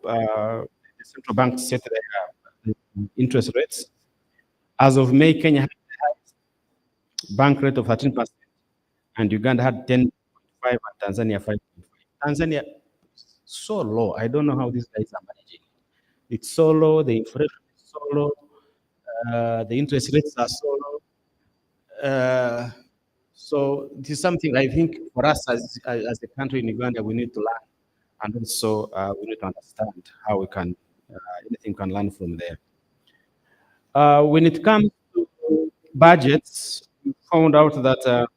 the central bank set their interest rates, as of May, Kenya had the highest bank rate of 13%, and Uganda had 10.5, and Tanzania 5.5. Tanzania so low. I don't know how these guys are managing. It's so low. The inflation is so low. The interest rates are so low. So this is something I think for us as a country in Uganda we need to learn, and also we need to understand how we can anything can learn from there. When it comes to budgets, we found out that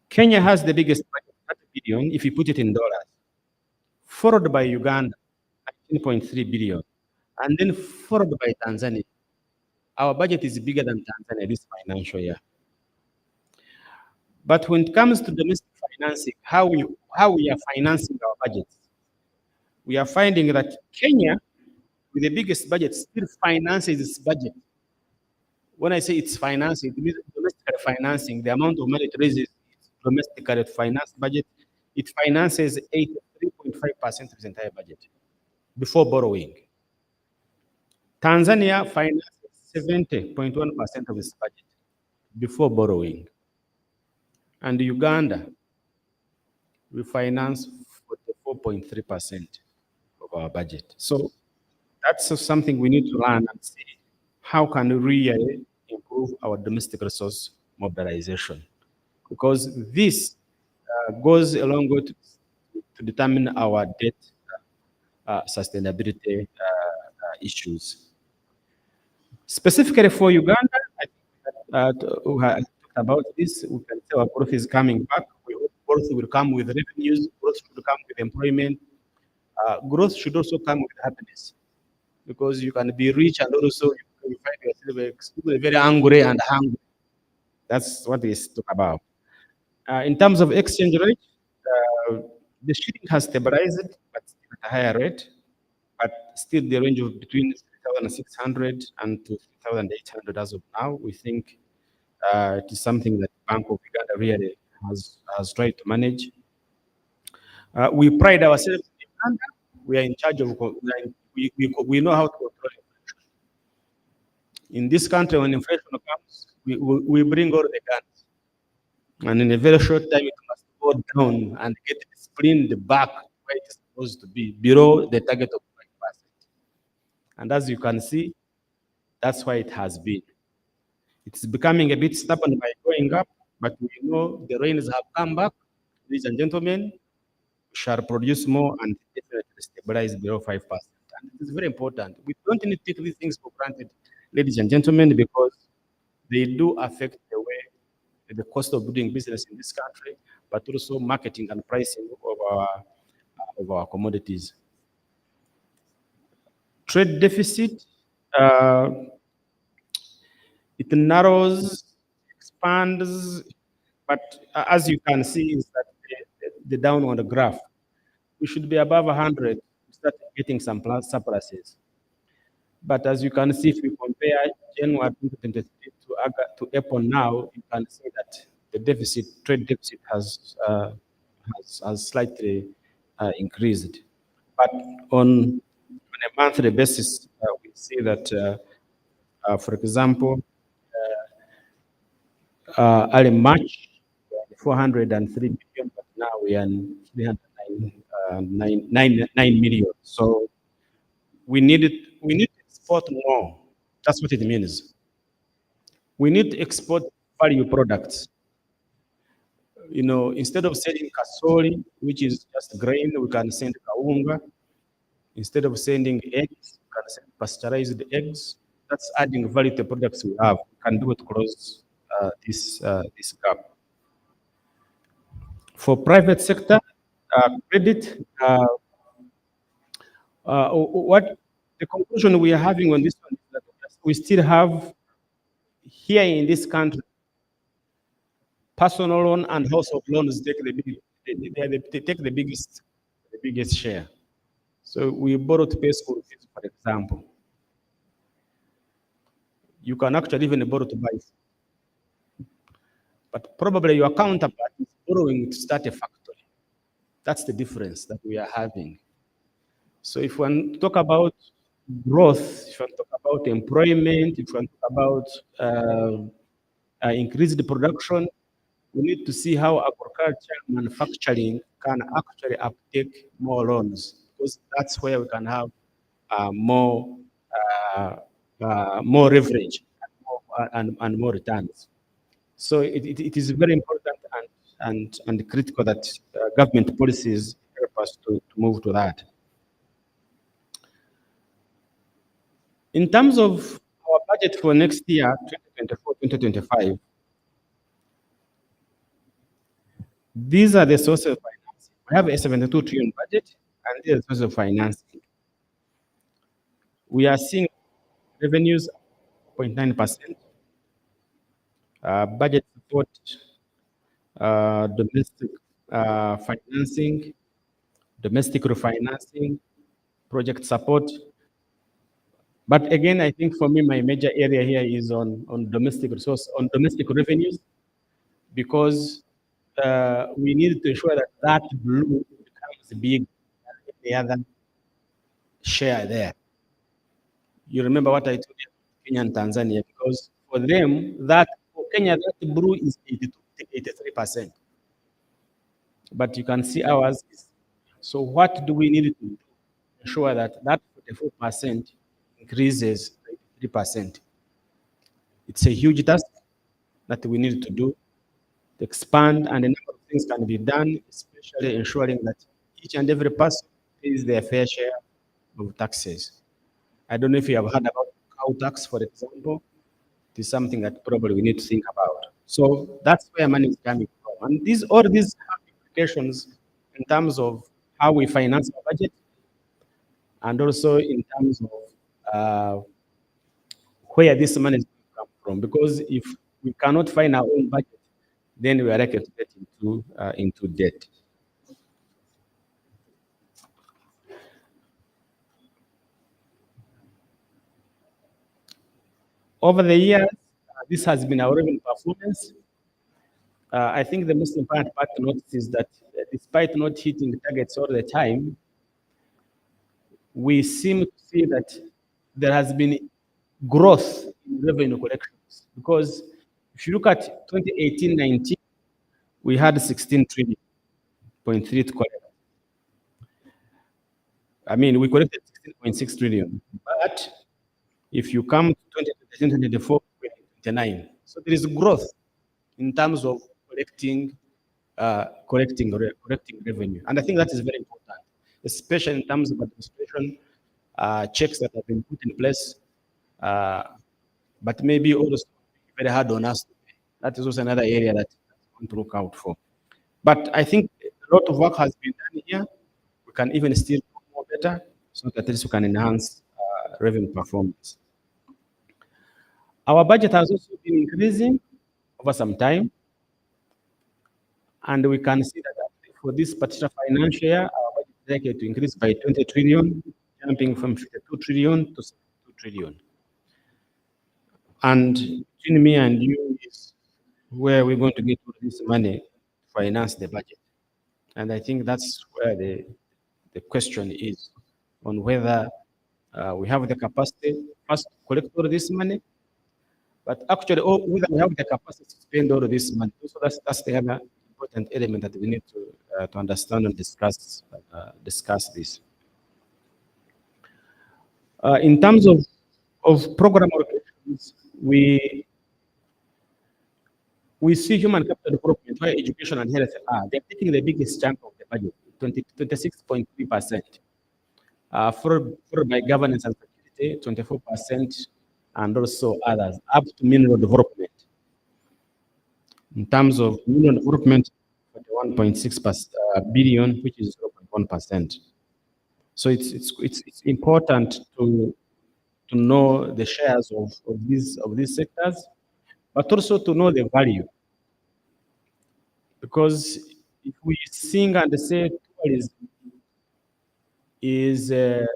Kenya has the biggest budget, 30 billion, if you put it in dollars, followed by Uganda, 19.3 billion, and then followed by Tanzania. Our budget is bigger than Tanzania this financial year. But when it comes to domestic financing, how we are financing our budgets, we are finding that Kenya, with the biggest budget, still finances its budget. When I say it's financing, it means domestic financing, the amount of money it raises domestically to finance budget, it finances 83.5% of its entire budget before borrowing. Tanzania finances 70.1% of its budget before borrowing. And Uganda, we finance 44.3% of our budget. So that's something we need to learn and see how can we really improve our domestic resource mobilization, because this goes a long way to determine our debt sustainability issues. Specifically for Uganda, I think that, we have talked about this. We can say our growth is coming back. Growth will come with revenues. Growth should come with employment. Growth should also come with happiness, because you can be rich and also you find yourself very angry and hungry. That's what we talk about. In terms of exchange rate, the shilling has stabilized, but still at a higher rate, but still the range of between 3,600 and to 3,800 as of now. We think it is something that Bank of Uganda really has tried to manage. We pride ourselves in Uganda. We are in charge of, we know how to control inflation. In this country, when inflation comes, we bring all the guns. And in a very short time, it must go down and get disciplined back where it is supposed to be, below the target of 5%. And as you can see, that's why it has been. It's becoming a bit stubborn by going up, but we know the rains have come back. Ladies and gentlemen, we shall produce more and definitely stabilize below 5%. And it is very important. We don't need to take these things for granted, ladies and gentlemen, because they do affect the way, the cost of doing business in this country, but also marketing and pricing of our commodities. Trade deficit, it narrows, expands, but as you can see, is that the down on the graph, we should be above 100 to start getting some surpluses. But as you can see, if you compare January 2023 to April now, you can see that the deficit, trade deficit has slightly increased. But on a monthly basis, we see that, for example, early March, 403 billion, but now we are 309 million. So we need to export more. That's what it means. We need to export value products. You know, instead of selling kasoli, which is just grain, we can send kaunga. Instead of sending eggs, we can send pasteurized eggs. That's adding value to the products we have. We can do it to close this gap. For private sector credit, what the conclusion we are having on this one is that we still have here in this country, personal loan and household loans take the biggest share. So we borrow to pay school fees, for example. You can actually even borrow to buy food. but probably your counterpart is borrowing to start a factory. That's the difference that we are having. So if we talk about growth, if we talk about employment, if we talk about increased production, we need to see how agriculture manufacturing can actually uptake more loans, because that's where we can have more more leverage and more returns. So it is very important and critical that government policies help us to move to that. In terms of our budget for next year, 2024-2025, these are the sources of financing. We have a 72 trillion budget, and these are the sources of financing. We are seeing revenues 0.9%, budget support, domestic financing, domestic refinancing, project support. But again, I think for me, my major area here is on domestic resource, on domestic revenues, because we need to ensure that that blue becomes big than any other share there. You remember what I told you about Kenya and Tanzania, because for them, that for Kenya, that blue is 83%. But you can see ours is. So what do we need to do to ensure that that 44% increases to 83%? It's a huge task that we need to do to expand, and a number of things can be done, especially ensuring that each and every person pays their fair share of taxes. I don't know if you have heard about cow tax, for example. It is something that probably we need to think about. So that's where money is coming from. And all these have implications in terms of how we finance our budget, and also in terms of where this money is going to come from. Because if we cannot find our own budget, then we are likely to get into debt. Over the years, this has been our revenue performance. I think the most important part to notice is that despite not hitting the targets all the time, we seem to see that there has been growth in revenue collections. Because if you look at 2018-19, we had 16 trillion, 0.3 to collect. I mean, we collected 16.6 trillion. But if you come to 2023-2024, 29. So there is growth in terms of collecting revenue. And I think that is very important, especially in terms of administration, checks that have been put in place, but maybe also very hard on us. That is also another area that we want to look out for. But I think a lot of work has been done here. We can even still do more better so that at least we can enhance revenue performance. Our budget has also been increasing over some time. And we can see that for this particular financial year, our budget is likely to increase by 20 trillion, jumping from 52 trillion to 72 trillion. And between me and you is where we're going to get all this money to finance the budget. And I think that's where the question is on whether we have the capacity first to collect all this money, but actually whether we have the capacity to spend all this money. So that's the other important element that we need to understand and discuss this. In terms of program allocations, we see human capital development, where education and health are. They're taking the biggest chunk of the budget, 26.3%, followed by governance and security, 24%, and also others, up to mineral development. In terms of mineral development, 41.6 billion, which is 0.1%. So it's important to know the shares of these sectors, but also to know the value. Because if we sing and say tourism is a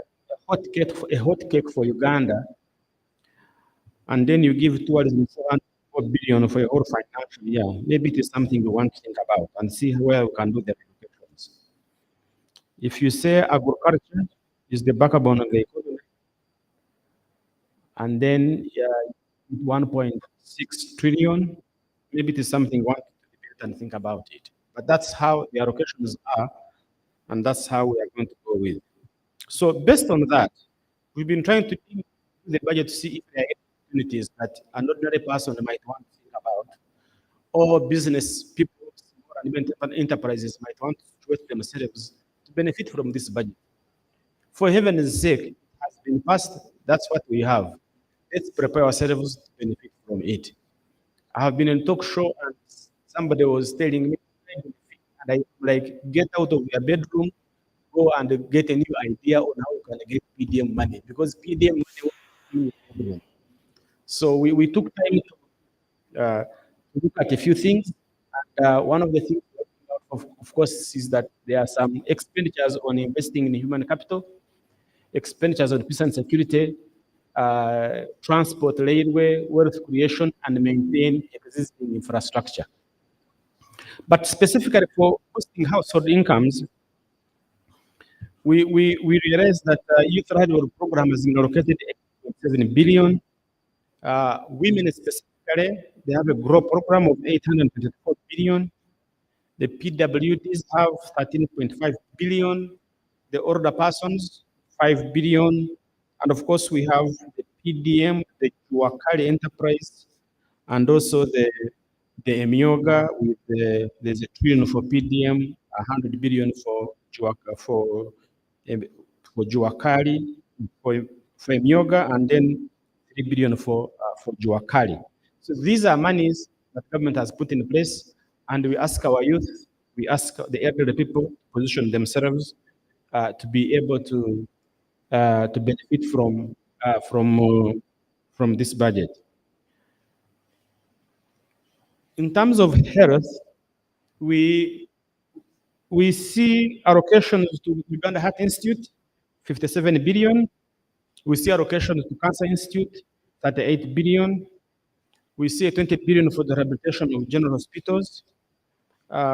hot cake for Uganda, and then you give tourism billion for a whole financial year, maybe it is something we want to think about and see where we can do the allocations. If you say agriculture is the backbone of the economy, and then 1.6 trillion, maybe it is something we want to debate and think about it. But that's how the allocations are, and that's how we are going to go with. So based on that, we've been trying to do the budget to see if there are any opportunities that an ordinary person might want to think about, or business people, small and medium enterprises might want to situation themselves to benefit from this budget. For heaven's sake, it has been passed. That's what we have. Let's prepare ourselves to benefit from it. I have been in a talk show and somebody was telling me, and I like, get out of your bedroom, go and get a new idea on how you can get PDM money, because PDM money will be everyone. So we took time to look at a few things. And one of the things, of course, is that there are some expenditures on investing in human capital, expenditures on peace and security, transport, railway, wealth creation, and maintain existing infrastructure. But specifically for boosting household incomes, we realized that youth radio program has been allocated 8.7 billion. Women specifically, they have a grow program of 824 billion. The PWDs have 13.5 billion. The older persons, 5 billion. And of course, we have the PDM, the Juakali enterprise, and also the Emioga with there's a trillion for PDM, 100 billion for Juakali, for Emioga, and then 3 billion for Juakali. So these are monies that government has put in place, and we ask our youth, we ask the elderly people to position themselves to be able to benefit from this budget. In terms of health, we see allocations to Uganda Heart Institute, 57 billion. We see allocations to Cancer Institute, 38 billion. We see 20 billion for the rehabilitation of general hospitals.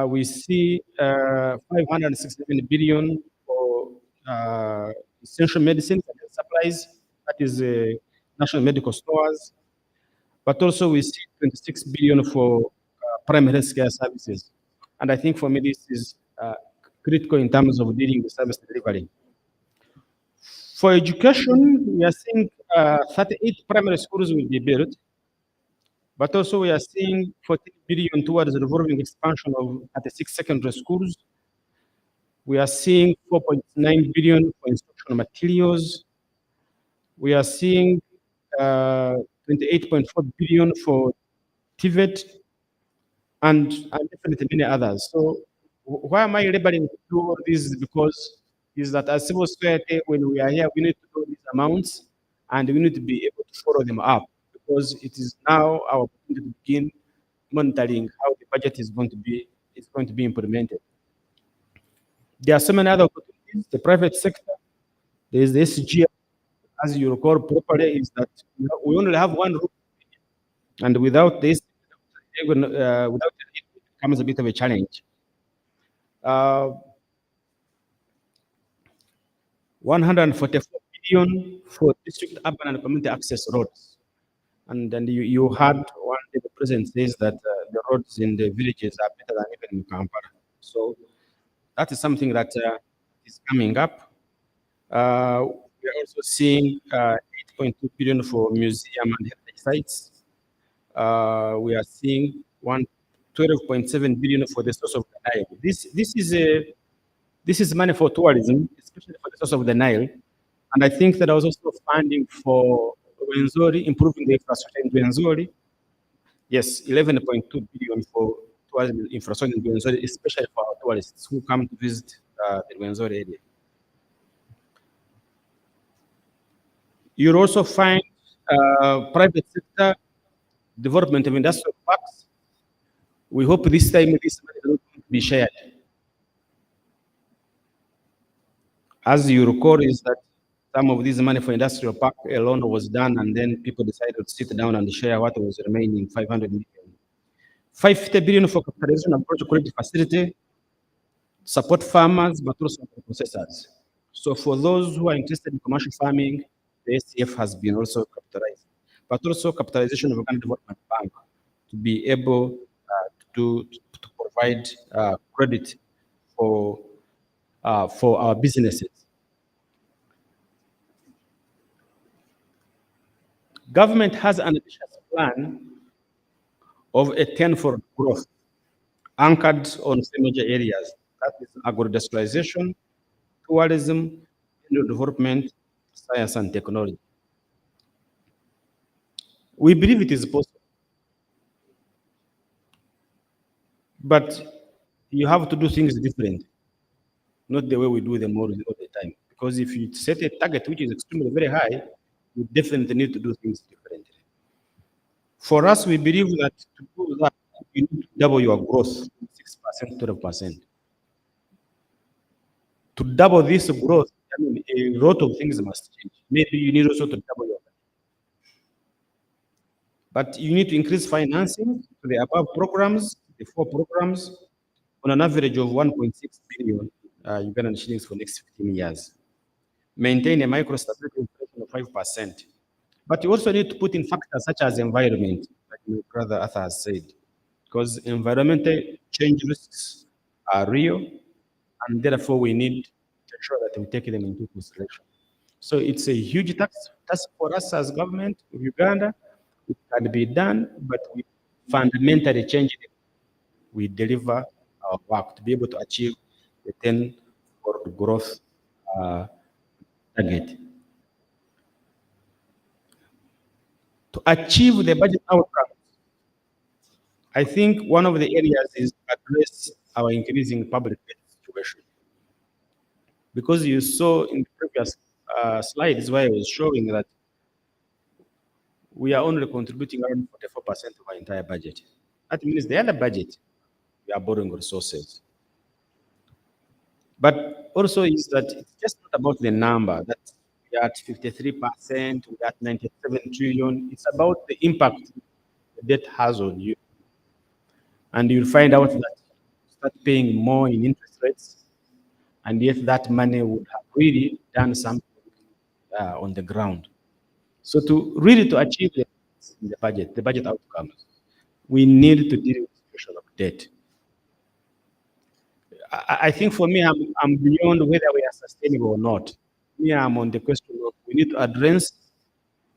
We see 567 billion for essential medicines and supplies, that is national medical stores. But also we see 26 billion for primary healthcare services. And I think for me, this is critical in terms of dealing with service delivery. For education, we are seeing 38 primary schools will be built, but also we are seeing 14 billion towards the revolving expansion of 36 secondary schools. We are seeing 4.9 billion for instructional materials. We are seeing 28.4 billion for TVET, and definitely many others. So why am I laboring to do all this? Because is that as civil society, when we are here, we need to know these amounts, and we need to be able to follow them up, because it is now our opportunity to begin monitoring how the budget is going to be implemented. There are so many other opportunities. The private sector, there is the SG, as you recall properly, is that we only have one roof, and without this, without it becomes a bit of a challenge. 144 billion for district urban and community access roads. And then you heard one day the president says that the roads in the villages are better than even in Kampala. So that is something that is coming up. We are also seeing 8.2 billion for museum and heritage sites. We are seeing 12.7 billion for the source of the Nile. This is money for tourism, especially for the source of the Nile. And I think that I was also funding for Rwenzori, improving the infrastructure in Rwenzori. Yes, 11.2 billion for tourism infrastructure in Rwenzori, especially for our tourists who come to visit the Rwenzori area. You'll also find private sector development of industrial parks. We hope this time this money is not going to be shared. As you recall, is that Some of this money for industrial park alone was done, and then people decided to sit down and share what was remaining, 500 million. 550 billion for capitalization and project credit facility, support farmers, but also processors. So for those who are interested in commercial farming, the SCF has been also capitalized, but also capitalization of Uganda Development Bank to be able to provide credit for our businesses. Government has an ambitious plan of a 10 for growth, anchored on three major areas. That is agro-industrialization, tourism, rural development, science and technology. We believe it is possible. But you have to do things different, not the way we do them all the time. Because if you set a target which is extremely very high, you definitely need to do things differently. For us, we believe that to do that, you need to double your growth, 6%, 12%. To double this growth, I mean, a lot of things must change. Maybe you need also to double your. But you need to increase financing to the above programs, the four programs, on an average of 1.6 billion Ugandan shillings for next 15 years. Maintain a micro stability inflation of 5%. But you also need to put in factors such as environment, like my brother Arthur has said, because environmental change risks are real, and therefore we need to ensure that we take them into consideration. So it's a huge task for us as government of Uganda. It can be done, but we fundamentally change it. We deliver our work to be able to achieve the 10 for growth target. To achieve the budget outcomes, I think one of the areas is to address our increasing public debt situation. Because you saw in the previous slides where I was showing that we are only contributing around 44% of our entire budget. That means the other budget, we are borrowing resources. But also is that it's just not about the number, that we are at 53%, we are at 97 trillion. It's about the impact the debt has on you. And you'll find out that you start paying more in interest rates, and yet that money would have really done something on the ground. So to achieve the budget outcomes, we need to deal with the situation of debt. I think for me, I'm beyond whether we are sustainable or not. Me, I'm on the question of we need to address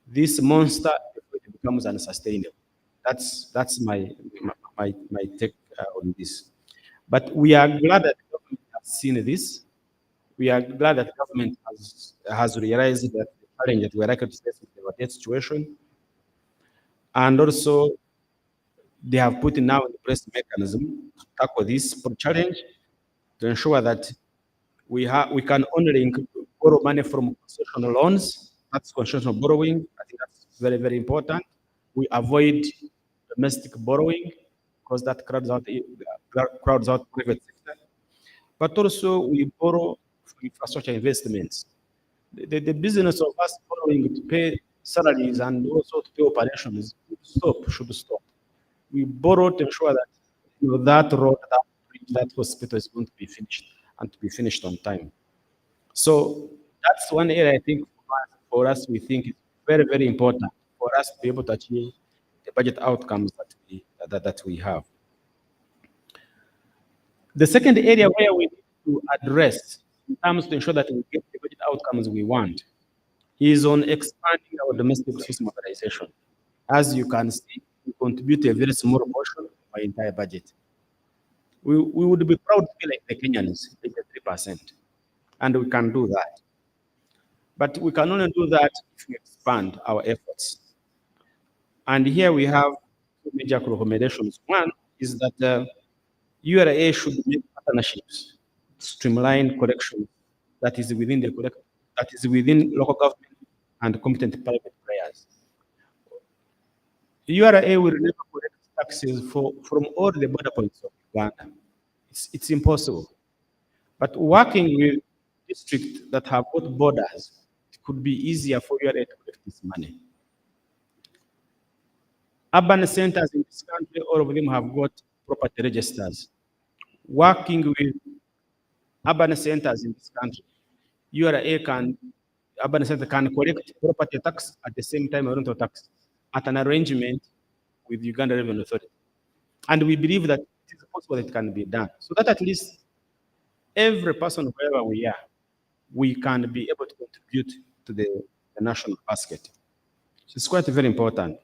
this monster before it becomes unsustainable. That's my take on this. But we are glad that the government has seen this. We are glad that the government has realized that the challenge that we are likely to face with the debt situation, and also they have put in now in place mechanism to tackle this challenge to ensure that we can only borrow money from concessional loans. That's concessional borrowing. I think that's very, very important. We avoid domestic borrowing because that crowds out private sector. But also we borrow for infrastructure investments. The business of us borrowing to pay salaries and also to pay operations should stop. We borrow to ensure that that road, that bridge, that hospital is going to be finished and to be finished on time. So that's one area I think for us we think is very, very important for us to be able to achieve the budget outcomes that we have. The second area where we need to address in terms to ensure that we get the budget outcomes we want is on expanding our domestic resource mobilization. As you can see, we contribute a very small portion of our entire budget. We would be proud to be like the Kenyans, 83%, and we can do that. But we can only do that if we expand our efforts. And here we have two major recommendations. One is that URA should make partnerships, streamline collection that is within local government and competent private players. URA will never collect taxes from all the border points of Uganda. It's impossible. But working with districts that have got borders, it could be easier for you to collect this money. Urban centers in this country, all of them have got property registers. Working with urban centers in this country, urban center can collect property tax at the same time rental tax at an arrangement with Uganda Revenue Authority. And we believe that it is possible that it can be done. So that at least every person, wherever we are, we can be able to contribute to the national basket. So it's quite very important.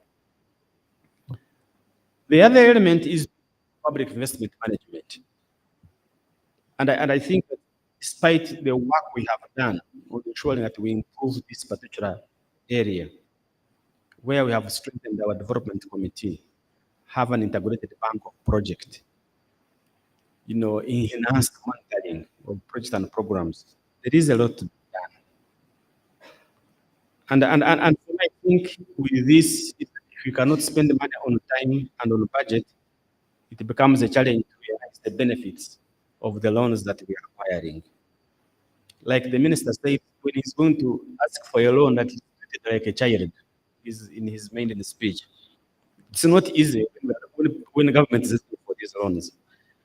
The other element is public investment management. And I think that despite the work we have done on ensuring that we improve this particular area, where we have strengthened our development committee, have an integrated bank of project, enhanced monitoring of projects and programs, there is a lot to be done. And I think with this, if we cannot spend money on time and on budget, it becomes a challenge to realize the benefits of the loans that we are acquiring. Like the minister said, when he's going to ask for a loan that is treated like a child, is in his main speech. It's not easy when the government is asking for these loans.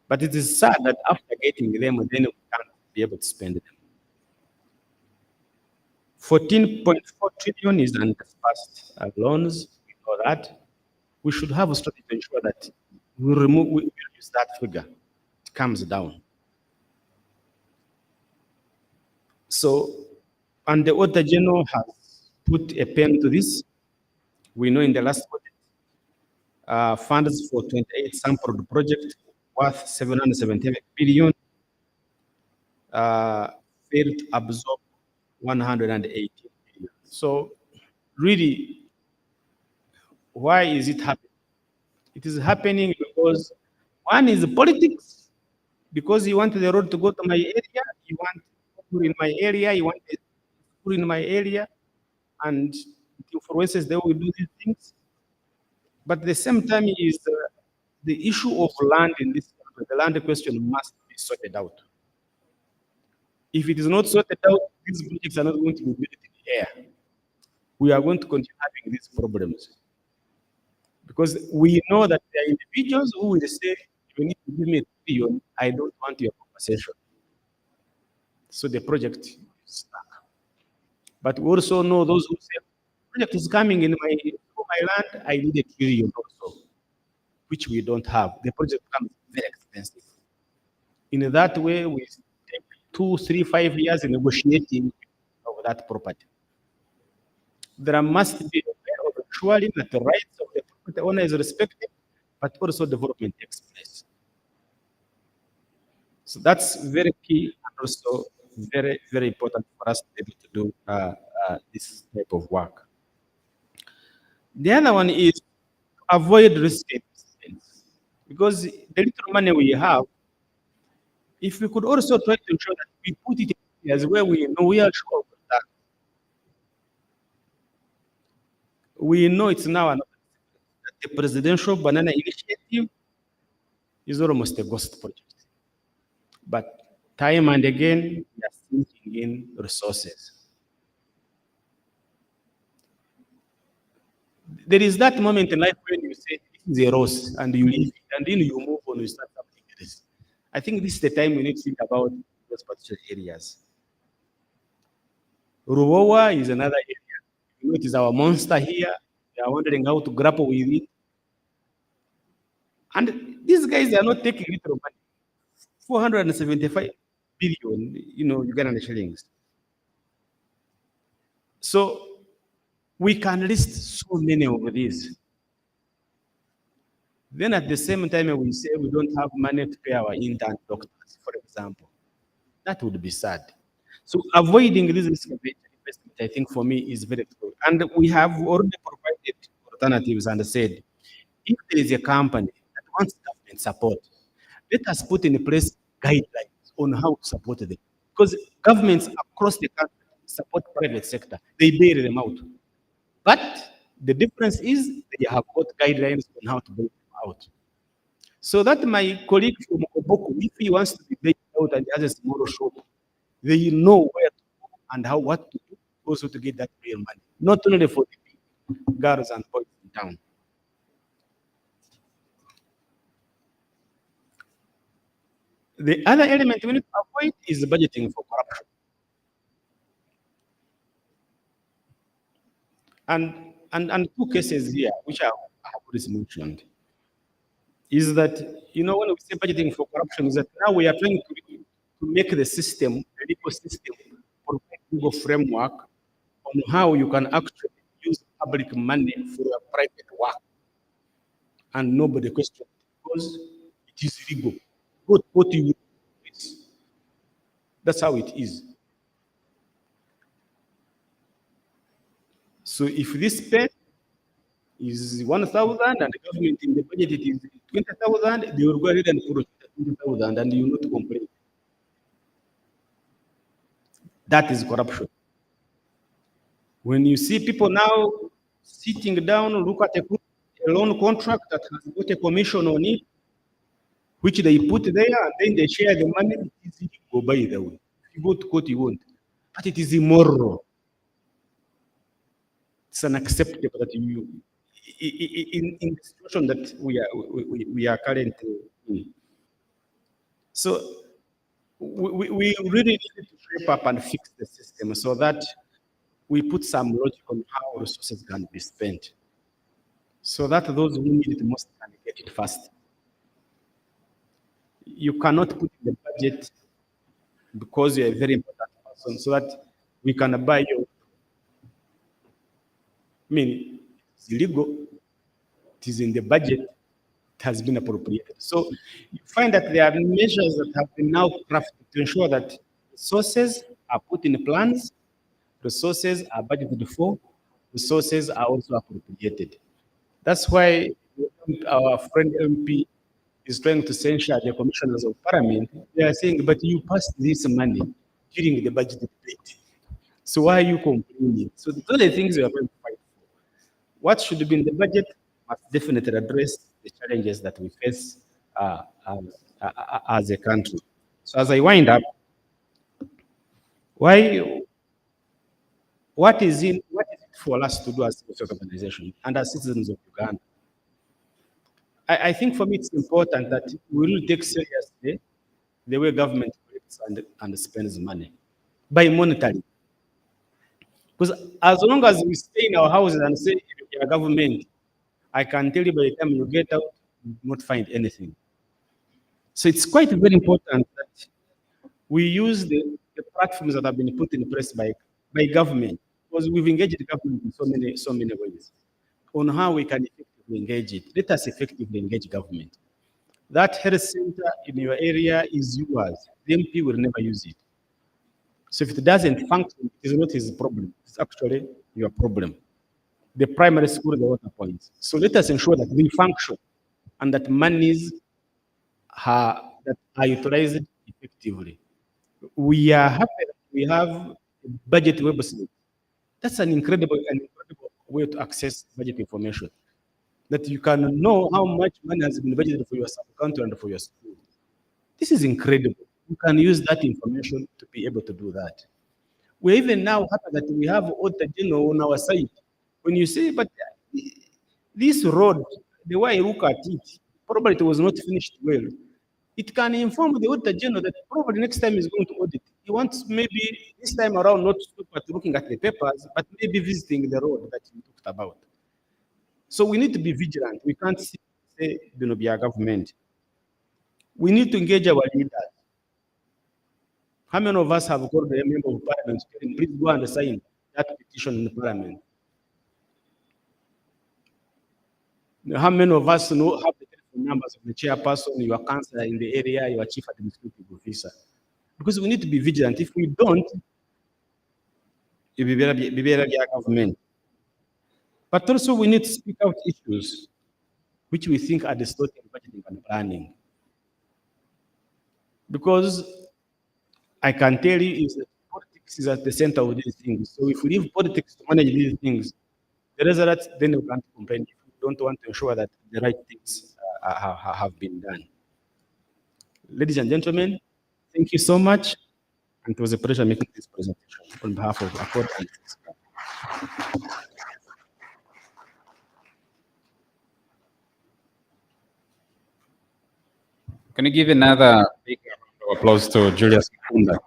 But it is sad that after getting them, then we can't be able to spend them. 14.4 trillion is undisbursed loans. We know that. We should have a strategy to ensure that we reduce that figure. It comes down. So, and the Auditor General has put a pen to this. We know in the last audit, funds for 28 sampled projects worth 778 billion failed to absorb 118 billion. So, really, why is it happening? It is happening because one is politics, because you want the road to go to my area, you want school in my area, you want a school in my area, and it influences they will do these things. But at the same time is the issue of land in this country, the land question must be sorted out. If it is not sorted out, these projects are not going to be built in the air. We are going to continue having these problems. Because we know that there are individuals who will say, you need to give me $1 billion, I don't want your compensation. So the project is stuck. But we also know those who say, project is coming in my land, I need $1 billion also, which we don't have. The project becomes very expensive. In that way, we take 2, 3, 5 years in negotiating of that property. There must be a way of ensuring that the rights of the property owner is respected, but also development takes place. So that's very key and also very, very important for us to be able to do this type of work. The other one is to avoid risky investments, because the little money we have, if we could also try to ensure that we put it in areas where we know we are sure of that. We know it's now that the presidential banana initiative is almost a ghost project. But time and again, we are sinking in resources. There is that moment in life when you say, this is a rose, and you leave it, and then you move on, you start something else. I think this is the time we need to think about those particular areas. Ruowa is another area. You know, it is our monster here. They are wondering how to grapple with it. And these guys are not taking little money. 475 billion, Ugandan shillings. So we can list so many of these. Then at the same time, we say we don't have money to pay our intern doctors, for example. That would be sad. So avoiding this risk investment, I think for me is very good. And we have already provided alternatives and said, if there is a company that wants government support, let us put in place guidelines on how to support them. Because governments across the country support private sector. They bail them out. But the difference is they have got guidelines on how to bail them out. So that my colleague from Oboko, if he wants to be bailed out and has a small shop, they know where to go and what to do also to get that real money, not only for the big girls and boys in town. The other element we need to avoid is budgeting for corruption. And two cases here, which I have already mentioned, is that, when we say budgeting for corruption, is that now we are trying to make the system, the legal system, provide legal framework on how you can actually use public money for your private work. And nobody questions it because it is legal. What you is. That's how it is. So if this pen is 1,000 and the government in the budget it is 20,000, they will go ahead and put 20,000 and you will not complain. That is corruption. When you see people now sitting down, look at a loan contract that has got a commission on it, which they put there, and then they share the money, it is illegal, by the way. If you go to court, you won't. But it is immoral. It's unacceptable that you, in the situation that we are currently in. So we really need to shape up and fix the system so that we put some logic on how resources can be spent, so that those who need it most can get it fast. You cannot put in the budget because you're a very important person so that we can buy you. I mean, it's illegal, it is in the budget, it has been appropriated. So you find that there are measures that have been now crafted to ensure that resources are put in plans, resources are budgeted for, resources are also appropriated. That's why our friend MP is trying to censure the commissioners of parliament. They are saying, but you passed this money during the budget debate. So why are you complaining? So those are the things we are going to fight for. What should be in the budget must definitely address the challenges that we face as a country. So as I wind up, what is it for us to do as a social organization and as citizens of Uganda? I think for me it's important that we will take seriously the way government collects and spends money by monitoring. Because as long as we stay in our houses and say, "Your government," I can tell you by the time you get out, you will not find anything. So it's quite very important that we use the platforms that have been put in place by government, because we've engaged the government in so many ways on how we can effectively engage it. Let us effectively engage government. That health center in your area is yours. The MP will never use it. So if it doesn't function, it is not his problem. It's actually your problem. The primary school, the water points. So let us ensure that they function and that monies that are utilized effectively. We are happy that we have a budget website. That's an incredible way to access budget information. That you can know how much money has been budgeted for your sub-county and for your school. This is incredible. You can use that information to be able to do that. We're even now happy that we have Auditor General on our side. When you say, but this road, the way I look at it, probably it was not finished well. It can inform the Auditor General that probably next time he's going to audit. He wants maybe this time around not looking at the papers, but maybe visiting the road that you talked about. So we need to be vigilant. We can't say, be our government. We need to engage our leaders. How many of us have called the member of parliament saying, please go and sign that petition in the parliament? How many of us have the telephone numbers of the chairperson, your councillor in the area, your chief administrative officer? Because we need to be vigilant. If we don't, it will be our government. But also we need to speak out issues which we think are distorting budgeting and planning. Because I can tell you is that politics is at the center of these things. So if we leave politics to manage these things, the result, then we can't complain if we don't want to ensure that the right things have been done. Ladies and gentlemen, thank you so much. And it was a pleasure making this presentation on behalf of Accord and CSPAG. Can you give another big round of applause to Julius Mkunda?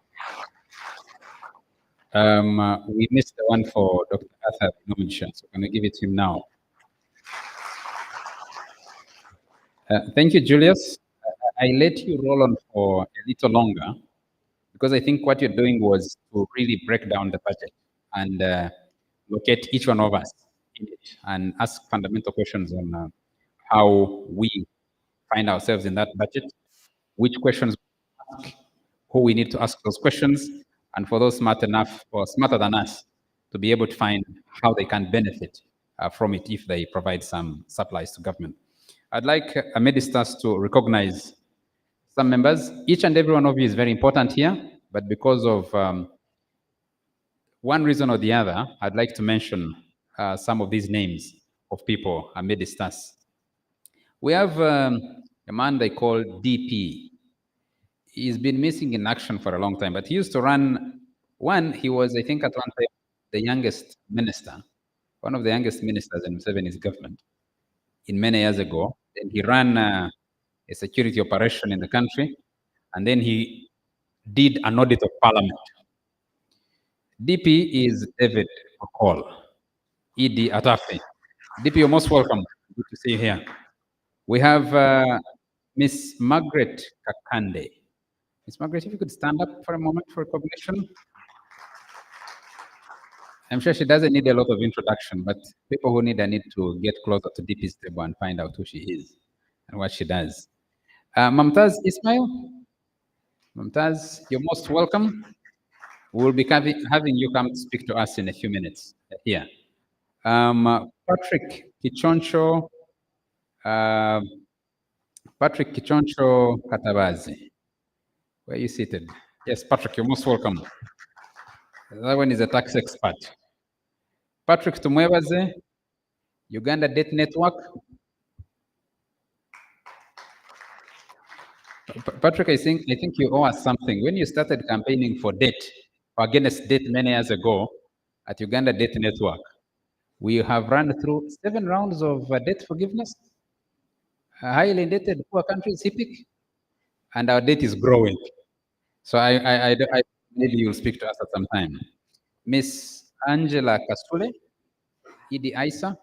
We missed the one for Dr. Arthur Nomisha, so can you give it to him now? Thank you, Julius. I let you roll on for a little longer because I think what you're doing was to really break down the budget and locate each one of us in it and ask fundamental questions on how we find ourselves in that budget, which questions we ask, who we need to ask those questions, and for those smart enough or smarter than us to be able to find how they can benefit from it if they provide some supplies to government. I'd like Amedistas to recognize some members. Each and every one of you is very important here, but because of one reason or the other, I'd like to mention some of these names of people Amedistas. We have a man they call DP. He's been missing in action for a long time, but he used to run he was, I think, at one time the youngest minister, one of the youngest ministers in Museveni's government in many years ago. Then he ran a security operation in the country, and then he did an audit of parliament. DP is David Okol, ED Atafe. DP, you're most welcome. Good to see you here. We have Miss Margaret Kakande. Miss Margaret, if you could stand up for a moment for recognition. I'm sure she doesn't need a lot of introduction, but people who need to get closer to DP's table and find out who she is and what she does. Mamtaz Ismail. Mamtaz, you're most welcome. We'll be having you come to speak to us in a few minutes here. Patrick Kichoncho. Patrick Kichoncho Katabazi. Where are you seated? Yes, Patrick, you're most welcome. That one is a tax expert. Patrick Tumwebaze, Uganda Debt Network. Patrick, I think you owe us something. When you started campaigning for debt, or against debt many years ago at Uganda Debt Network, we have run through 7 rounds of debt forgiveness. Highly indebted poor countries, HIPIC, and our debt is growing. So I maybe you'll speak to us at some time. Miss Angela Kasule, ED ISA.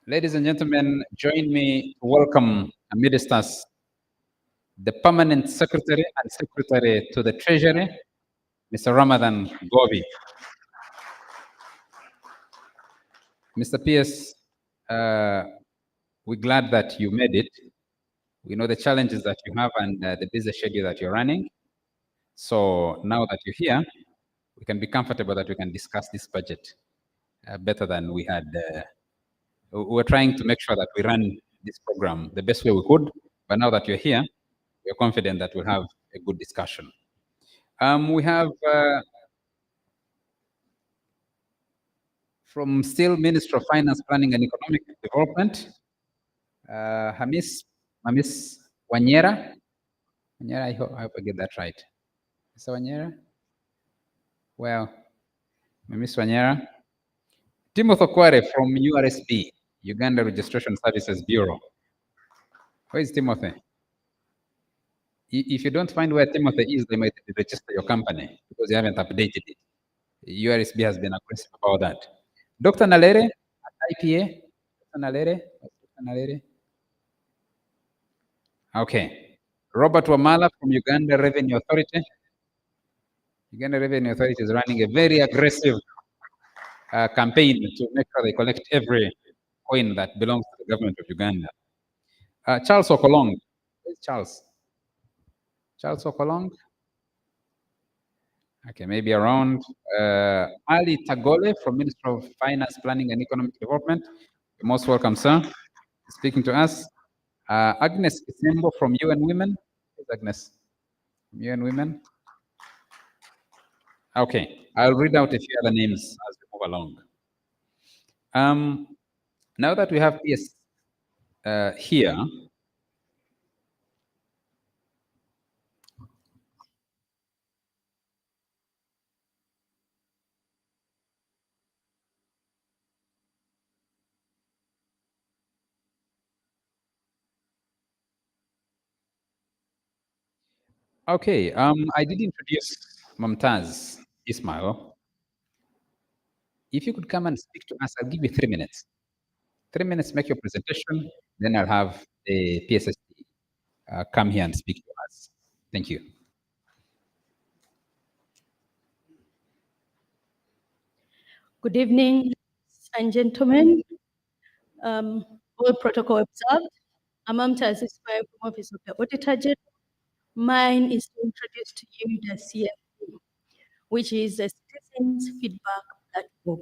Ladies and gentlemen, join me to welcome Amidistas, the permanent secretary and secretary to the treasury, Mr. Ramadan Gobi. Mr. PS, we're glad that you made it. We know the challenges that you have and the busy schedule that you're running. So now that you're here, we can be comfortable that we can discuss this budget better than we had. We're trying to make sure that we run this program the best way we could, but now that you're here, we're confident that we'll have a good discussion. We have from still Minister of Finance, Planning and Economic Development, Hamis Wanyera. Wanyera, I hope I get that right. Mr. Wanyera? Well, Ms. Wanyera. Timothy Okware from URSB, Uganda Registration Services Bureau. Where is Timothy? If you don't find where Timothy is, they might register your company because you haven't updated it. URSB has been aggressive about that. Dr. Nalere at IPA. Dr. Nalere. Okay. Robert Wamala from Uganda Revenue Authority. Uganda Revenue Authority is running a very aggressive campaign to make sure they collect every coin that belongs to the government of Uganda. Charles Okolong. Where's Charles? Charles Okolong? Okay, maybe around. Ali Tagole from Ministry of Finance, Planning and Economic Development. You're most welcome, sir. Speaking to us. Agnes Kisembo from UN Women. Where's Agnes? From UN Women. Okay, I'll read out a few other names as we move along. Now that we have PS here, Okay, I did introduce Mumtaz Ismail. If you could come and speak to us, I'll give you 3 minutes. 3 minutes, make your presentation, then I'll have the PSST come here and speak to us. Thank you. Good evening, ladies and gentlemen. All protocol observed. I'm Mumtaz Ismail from Office of the Auditor General. Mine is to introduce to you the CFP, which is a citizens feedback platform.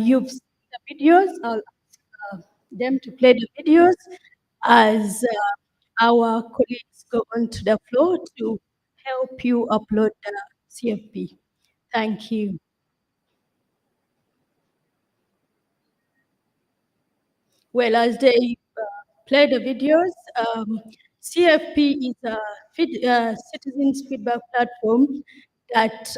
You've seen the videos. I'll ask them to play the videos as our colleagues go onto the floor to help you upload the CFP. Thank you. Well, as they play the videos, CFP is a citizens feedback platform that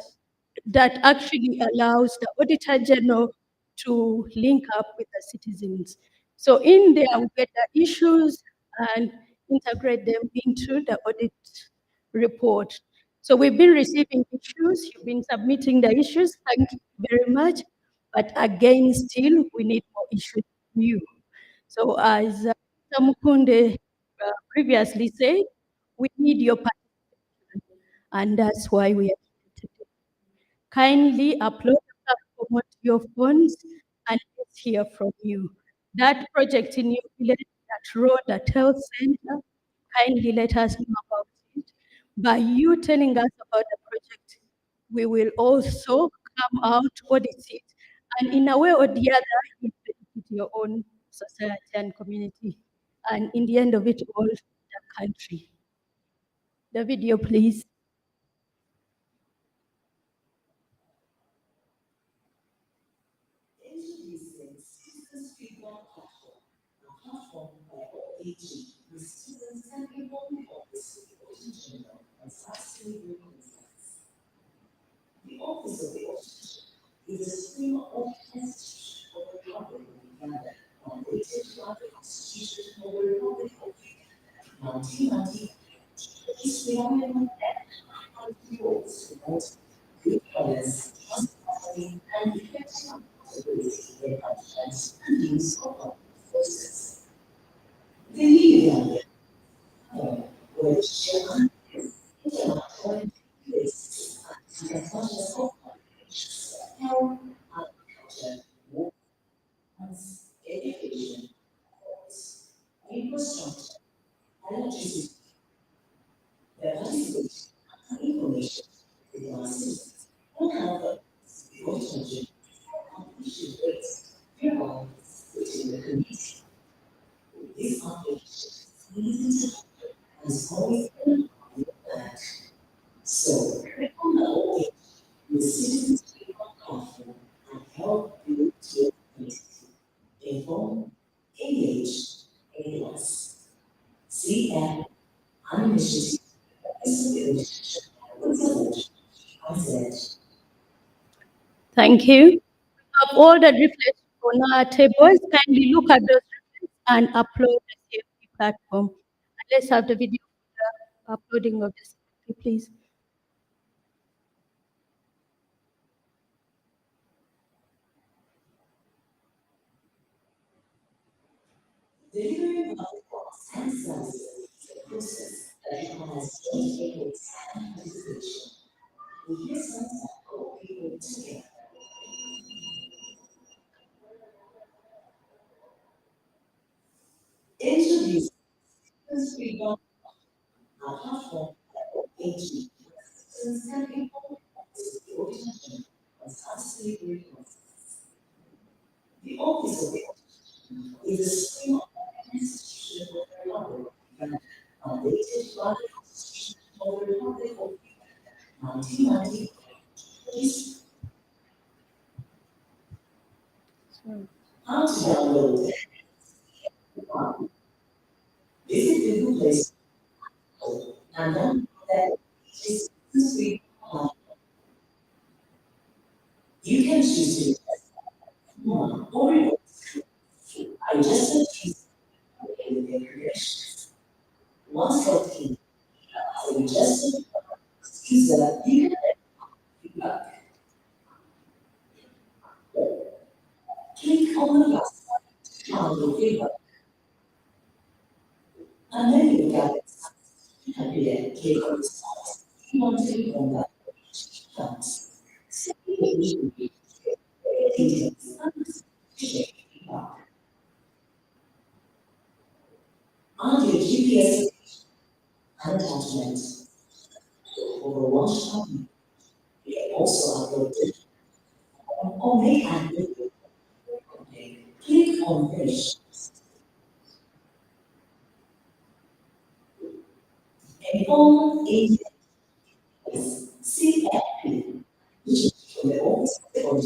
actually allows the Auditor General to link up with the citizens. So in there, we get the issues and integrate them into the audit report. So we've been receiving issues, you've been submitting the issues, thank you very much. But again, still, we need more issues from you. So as Samukunde previously said, we need your participation, and that's why we are here today. Kindly upload the platform onto your phones, and let's hear from you. That project in your village, that road, that health center, kindly let us know about it. By you telling us about the project, we will also come out, audit it, and in a way or the other, it benefit your own society and community, and in the end of it all, the country. The video, please. Introducing Citizens Feedback Platform, a platform by OAG, where citizens can inform the Office of the Auditor General on tax delivery concerns. The Office of the Auditor General is a supreme audit institution of the Republic of Uganda, mandated by the Constitution of the Republic of Uganda, 1990. This phenomenon and contributes to good governance, transparency, and effective accountability in management and use of public resources. The new Uganda, where the chairman is intellectual places and as much as all issues like health, agriculture, water, education, ports, infrastructure, electricity, the participation and information with our citizens on how the auditor and issue rates thereby within the community. With this application, citizens has always been on your back. So, on the whole, the citizens feedback platform and help you to your community. Inform, engage, influence. CN Initiative is the relationship with the auditor. I said, Thank you. We have all the references on our tables. Kindly look at those references and upload the CFP platform. And let's have the video for the uploading of the CFP, please. delivering public products and services is a process that requires joint efforts and participation. We hear sometimes all people together. Introducing Citizens Feedback, a platform that OAG citizens can inform the Auditor General on tax delivery process. The Office of the Auditor General is a supreme institution of the Republic of Uganda, mandated by the Constitution of the Republic of Uganda, 1990. How to download it? Visit Google Play Store and download that Citizens Feedback platform. You can choose to test one or remote. I just choose with their credentials. Once logged in, I will just total feedback. And then you get happy and take on the stars. You want to be on that chance. On your GPS and attachment over one shot, you also uploaded or may add click on finish. And all agents CFP, which is from the office of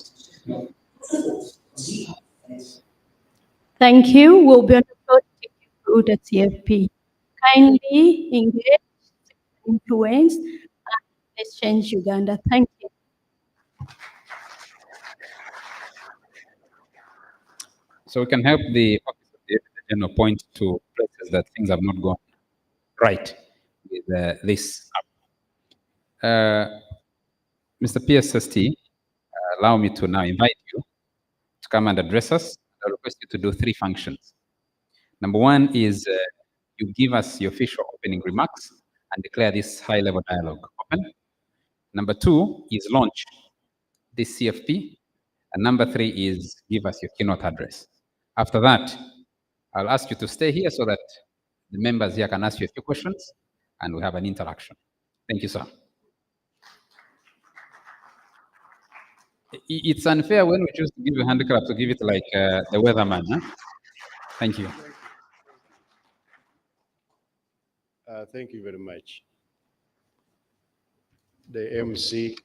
the Thank you. We'll be on the floor to take you through the CFP. Kindly engage, influence, and let's change Uganda. Thank you. So we can help the office of the Editor General point to places that things have not gone right with this app. Mr. PSST, allow me to now invite you to come and address us. I request you to do 3 functions. Number 1 is you give us your official opening remarks and declare this high-level dialogue open. Number 2 is launch this CFP. And number 3 is give us your keynote address. After that, I'll ask you to stay here so that the members here can ask you a few questions and we have an interaction. Thank you, sir. It's unfair when we choose to give you a hand clap to give it like the weatherman. Huh? Thank you. Thank you very much. The MC,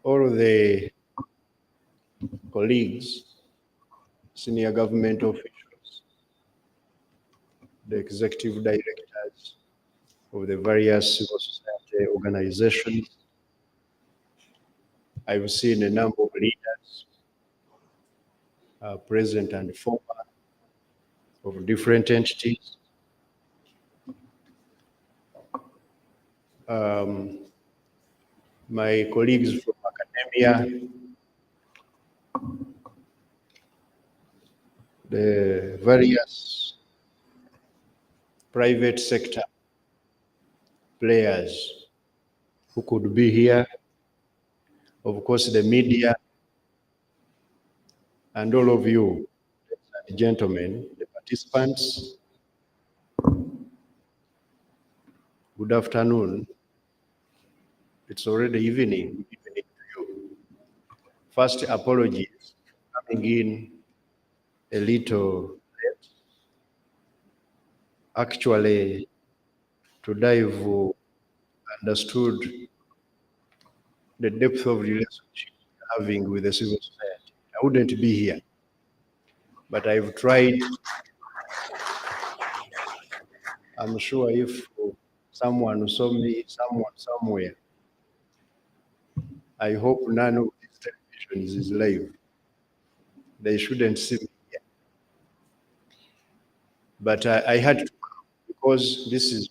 all of the colleagues, senior government officials, the executive directors of the various civil society organizations. I've seen a number of leaders, present and former, of different entities. My colleagues from academia, the various private sector players who could be here, of course the media, and all of you, ladies and gentlemen, the participants. Good afternoon. It's already evening. Good evening to you. First, apologies for coming in a little late. Actually, today I've understood the depth of relationship we're having with the civil society. I wouldn't be here, but I've tried. I'm sure if someone saw me somewhere, I hope none of these televisions is live. They shouldn't see me here. But I had to come because this is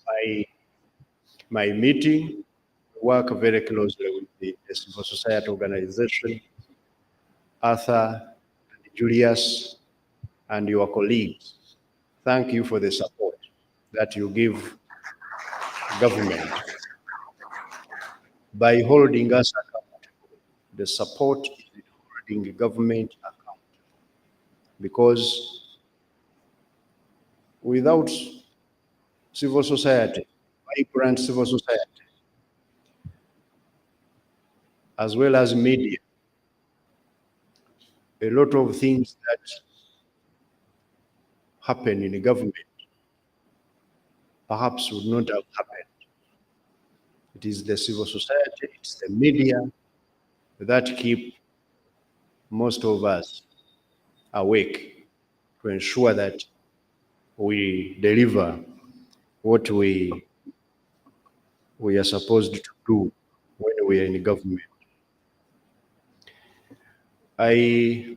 my meeting. We work very closely with the civil society organization, Arthur, and Julius, and your colleagues. Thank you for the support that you give government by holding us accountable. The support is holding the government accountable, because without civil society, vibrant civil society, as well as media, a lot of things that happen in the government perhaps would not have happened. It is the civil society, it's the media that keep most of us awake to ensure that we deliver what we are supposed to do when we are in government. I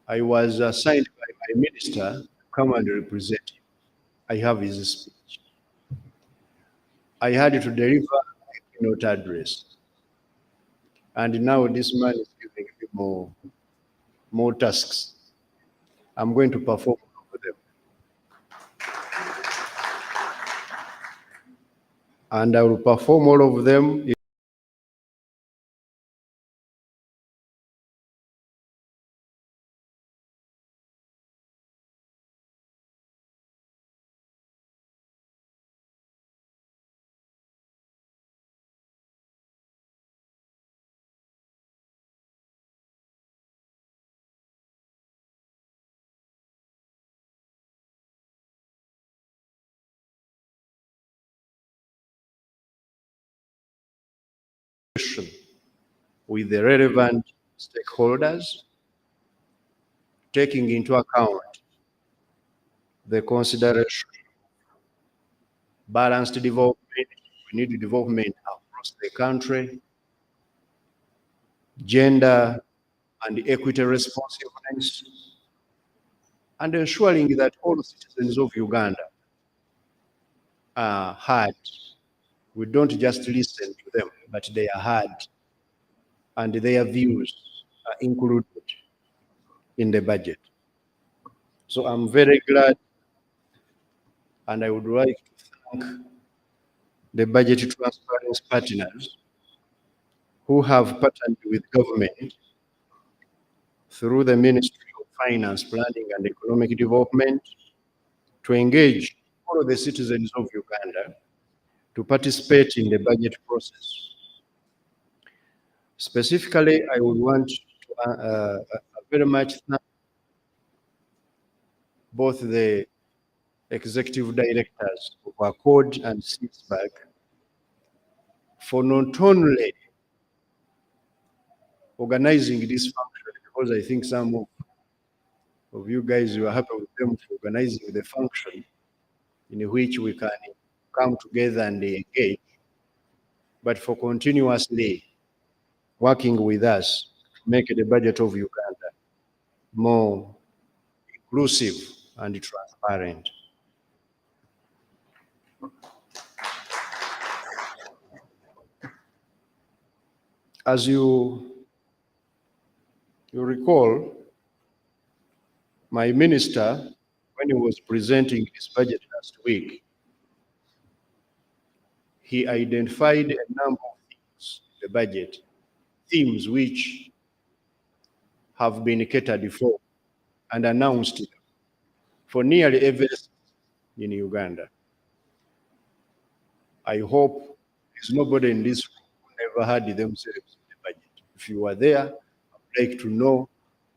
was assigned by my minister to come and represent him. I have his speech. I had to deliver a keynote address. And now this man is giving me more tasks. I'm going to perform all of them. And I will perform all of them with the relevant stakeholders, taking into account the consideration balanced development. We need development across the country, gender and equity responsiveness, and ensuring that all citizens of Uganda are heard. We don't just listen to them, but they are heard, and their views are included in the budget. So I'm very glad, and I would like to thank the budget transparency partners who have partnered with government through the Ministry of Finance, Planning and Economic Development to engage all of the citizens of Uganda to participate in the budget process. Specifically, I would want to very much thank both the executive directors of Accord and CISBAG for not only organizing this function, because I think some of you guys were happy with them for organizing the function in which we can come together and engage, but for continuously working with us to make the budget of Uganda more inclusive and transparent. As you recall, my minister, when he was presenting his budget last week, he identified a number of things in the budget, themes which have been catered for and announced for nearly every in Uganda. I hope there's nobody in this room who never had themselves in the budget. If you are there, I'd like to know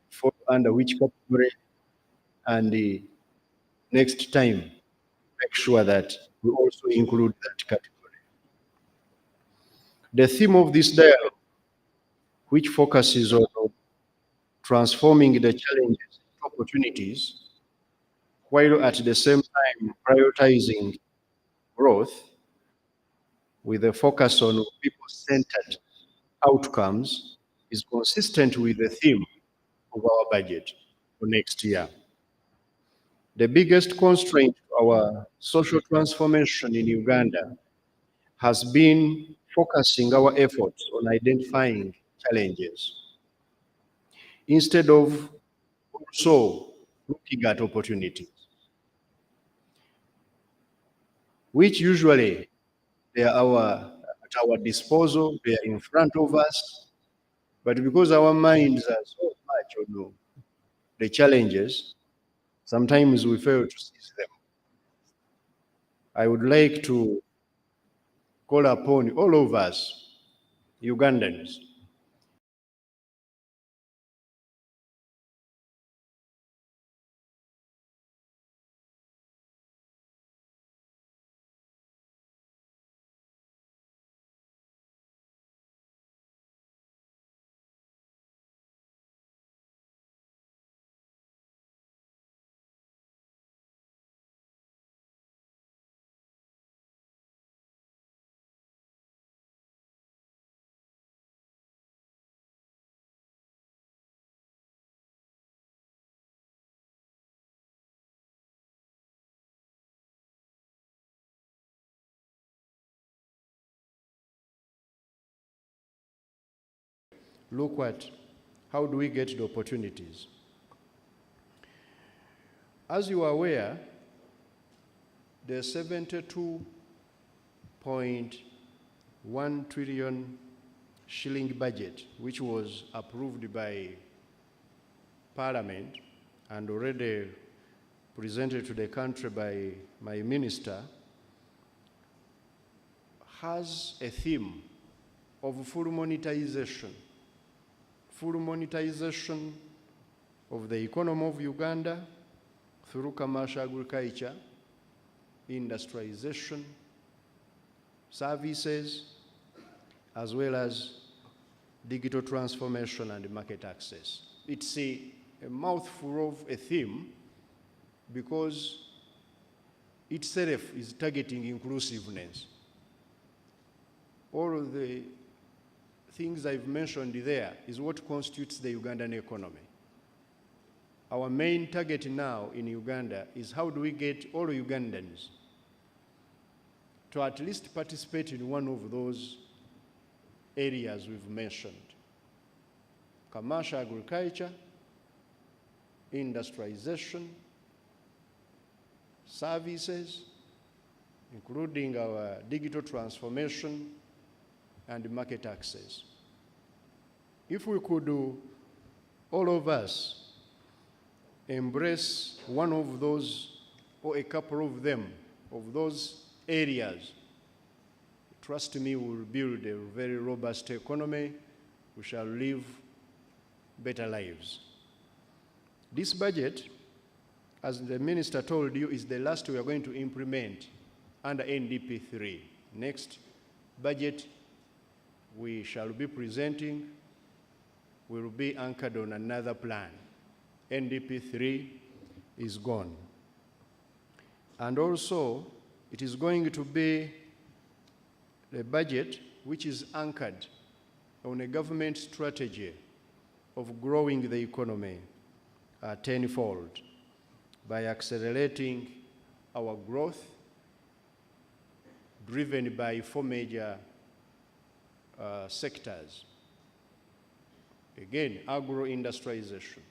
for under which category, and the next time, make sure that we also include that category. The theme of this dialogue, which focuses on transforming the challenges into opportunities, while at the same time prioritizing growth with a focus on people-centered outcomes, is consistent with the theme of our budget for next year. The biggest constraint to our social transformation in Uganda has been focusing our efforts on identifying challenges instead of also looking at opportunities, which usually they are at our disposal, they are in front of us, but because our minds are so much on the challenges, sometimes we fail to seize them. I would like to call upon all of us, Ugandans, look what how do we get the opportunities? As you are aware, the 72.1 trillion shilling budget, which was approved by Parliament and already presented to the country by my minister, has a theme of full monetization of the economy of Uganda through commercial agriculture, industrialization, services, as well as digital transformation and market access. It's a mouthful of a theme because itself is targeting inclusiveness. All of the things I've mentioned there is what constitutes the Ugandan economy. Our main target now in Uganda is how do we get all Ugandans to at least participate in one of those areas we've mentioned: commercial agriculture, industrialization, services, including our digital transformation and market access. If we could do, all of us, embrace one of those or a couple of them, of those areas, trust me, we'll build a very robust economy. We shall live better lives. This budget, as the minister told you, is the last we are going to implement under NDP 3. Next budget we shall be presenting will be anchored on another plan. NDP 3 is gone. And also, it is going to be a budget which is anchored on a government strategy of growing the economy tenfold by accelerating our growth driven by 4 major sectors. Again, agro-industrialization,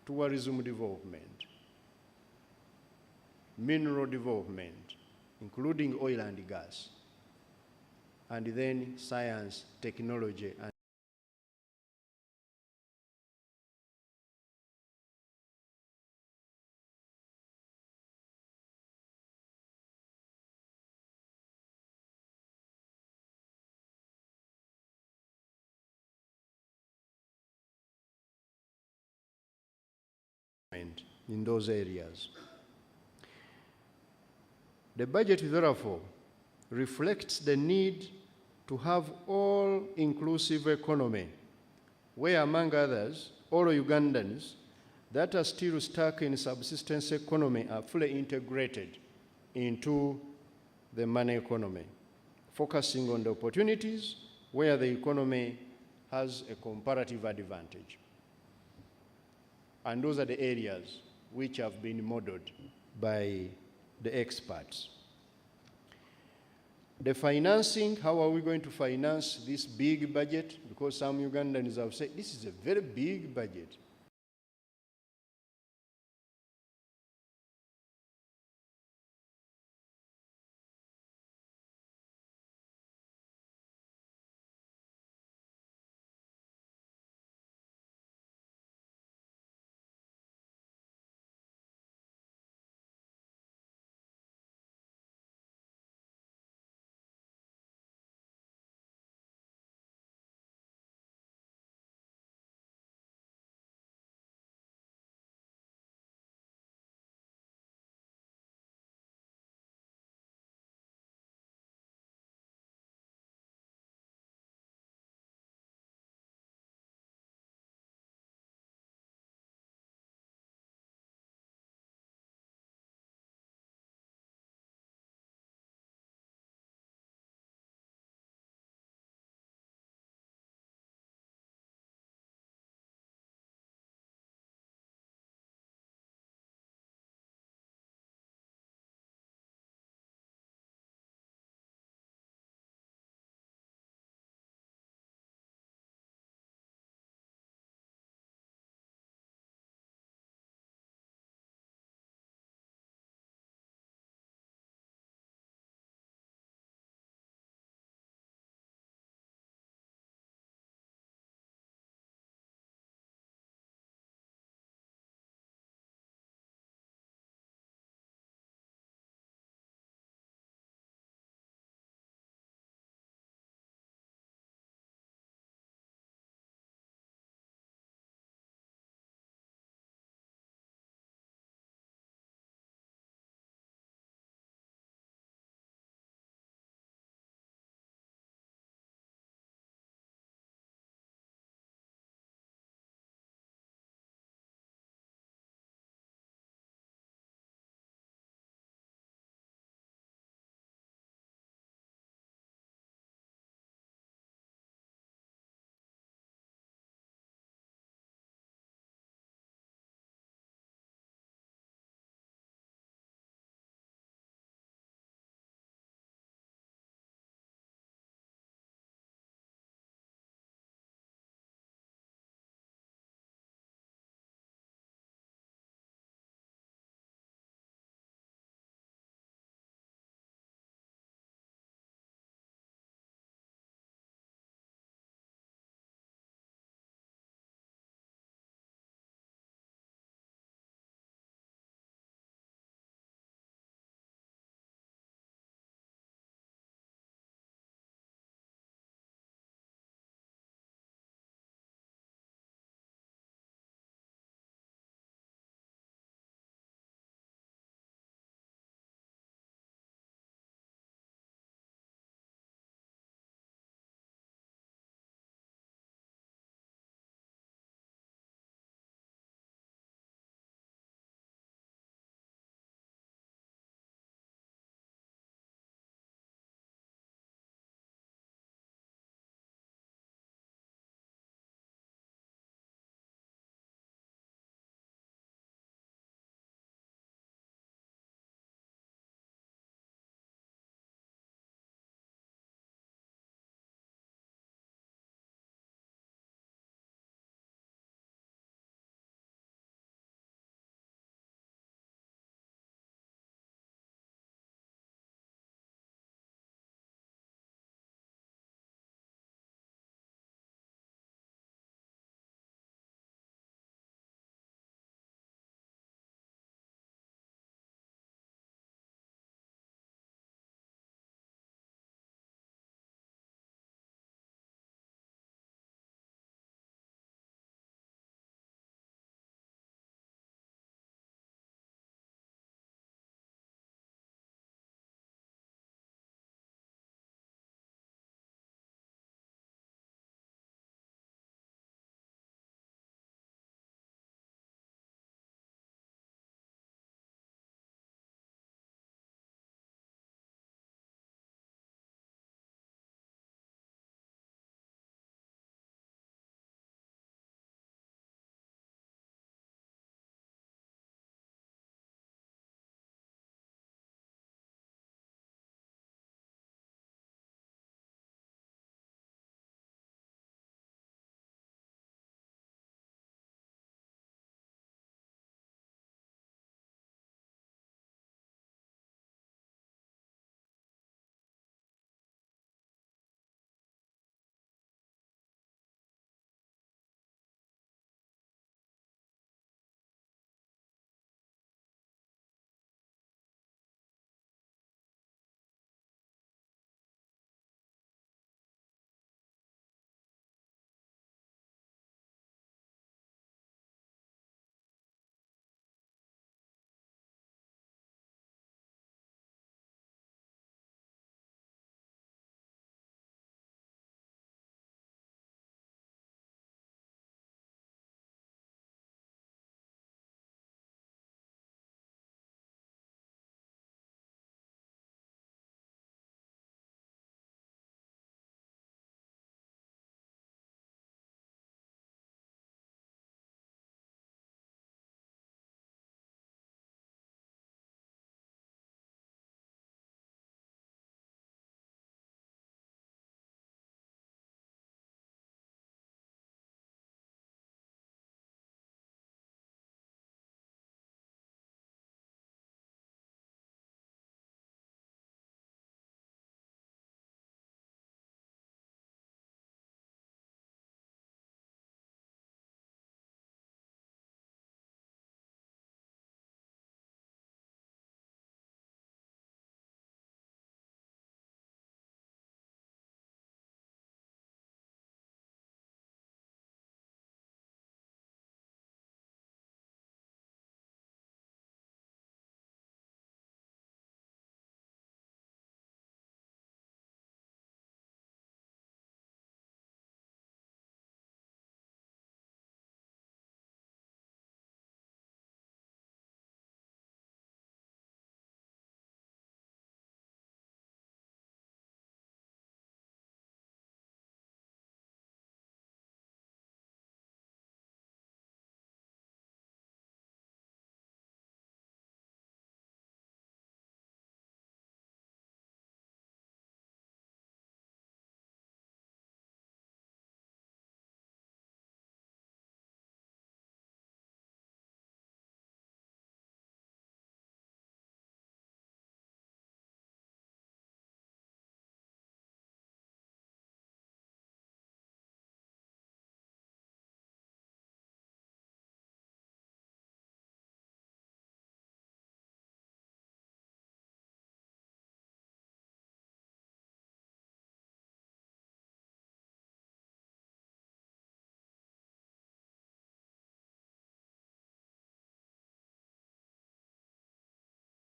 tourism development, mineral development, including oil and gas, and then science, technology, and in those areas. The budget, therefore, reflects the need to have all-inclusive economy, where, among others, all Ugandans that are still stuck in subsistence economy are fully integrated into the money economy, focusing on the opportunities where the economy has a comparative advantage. And those are the areas which have been modeled by the experts. The financing, how are we going to finance this big budget? Because some Ugandans have said, this is a very big budget.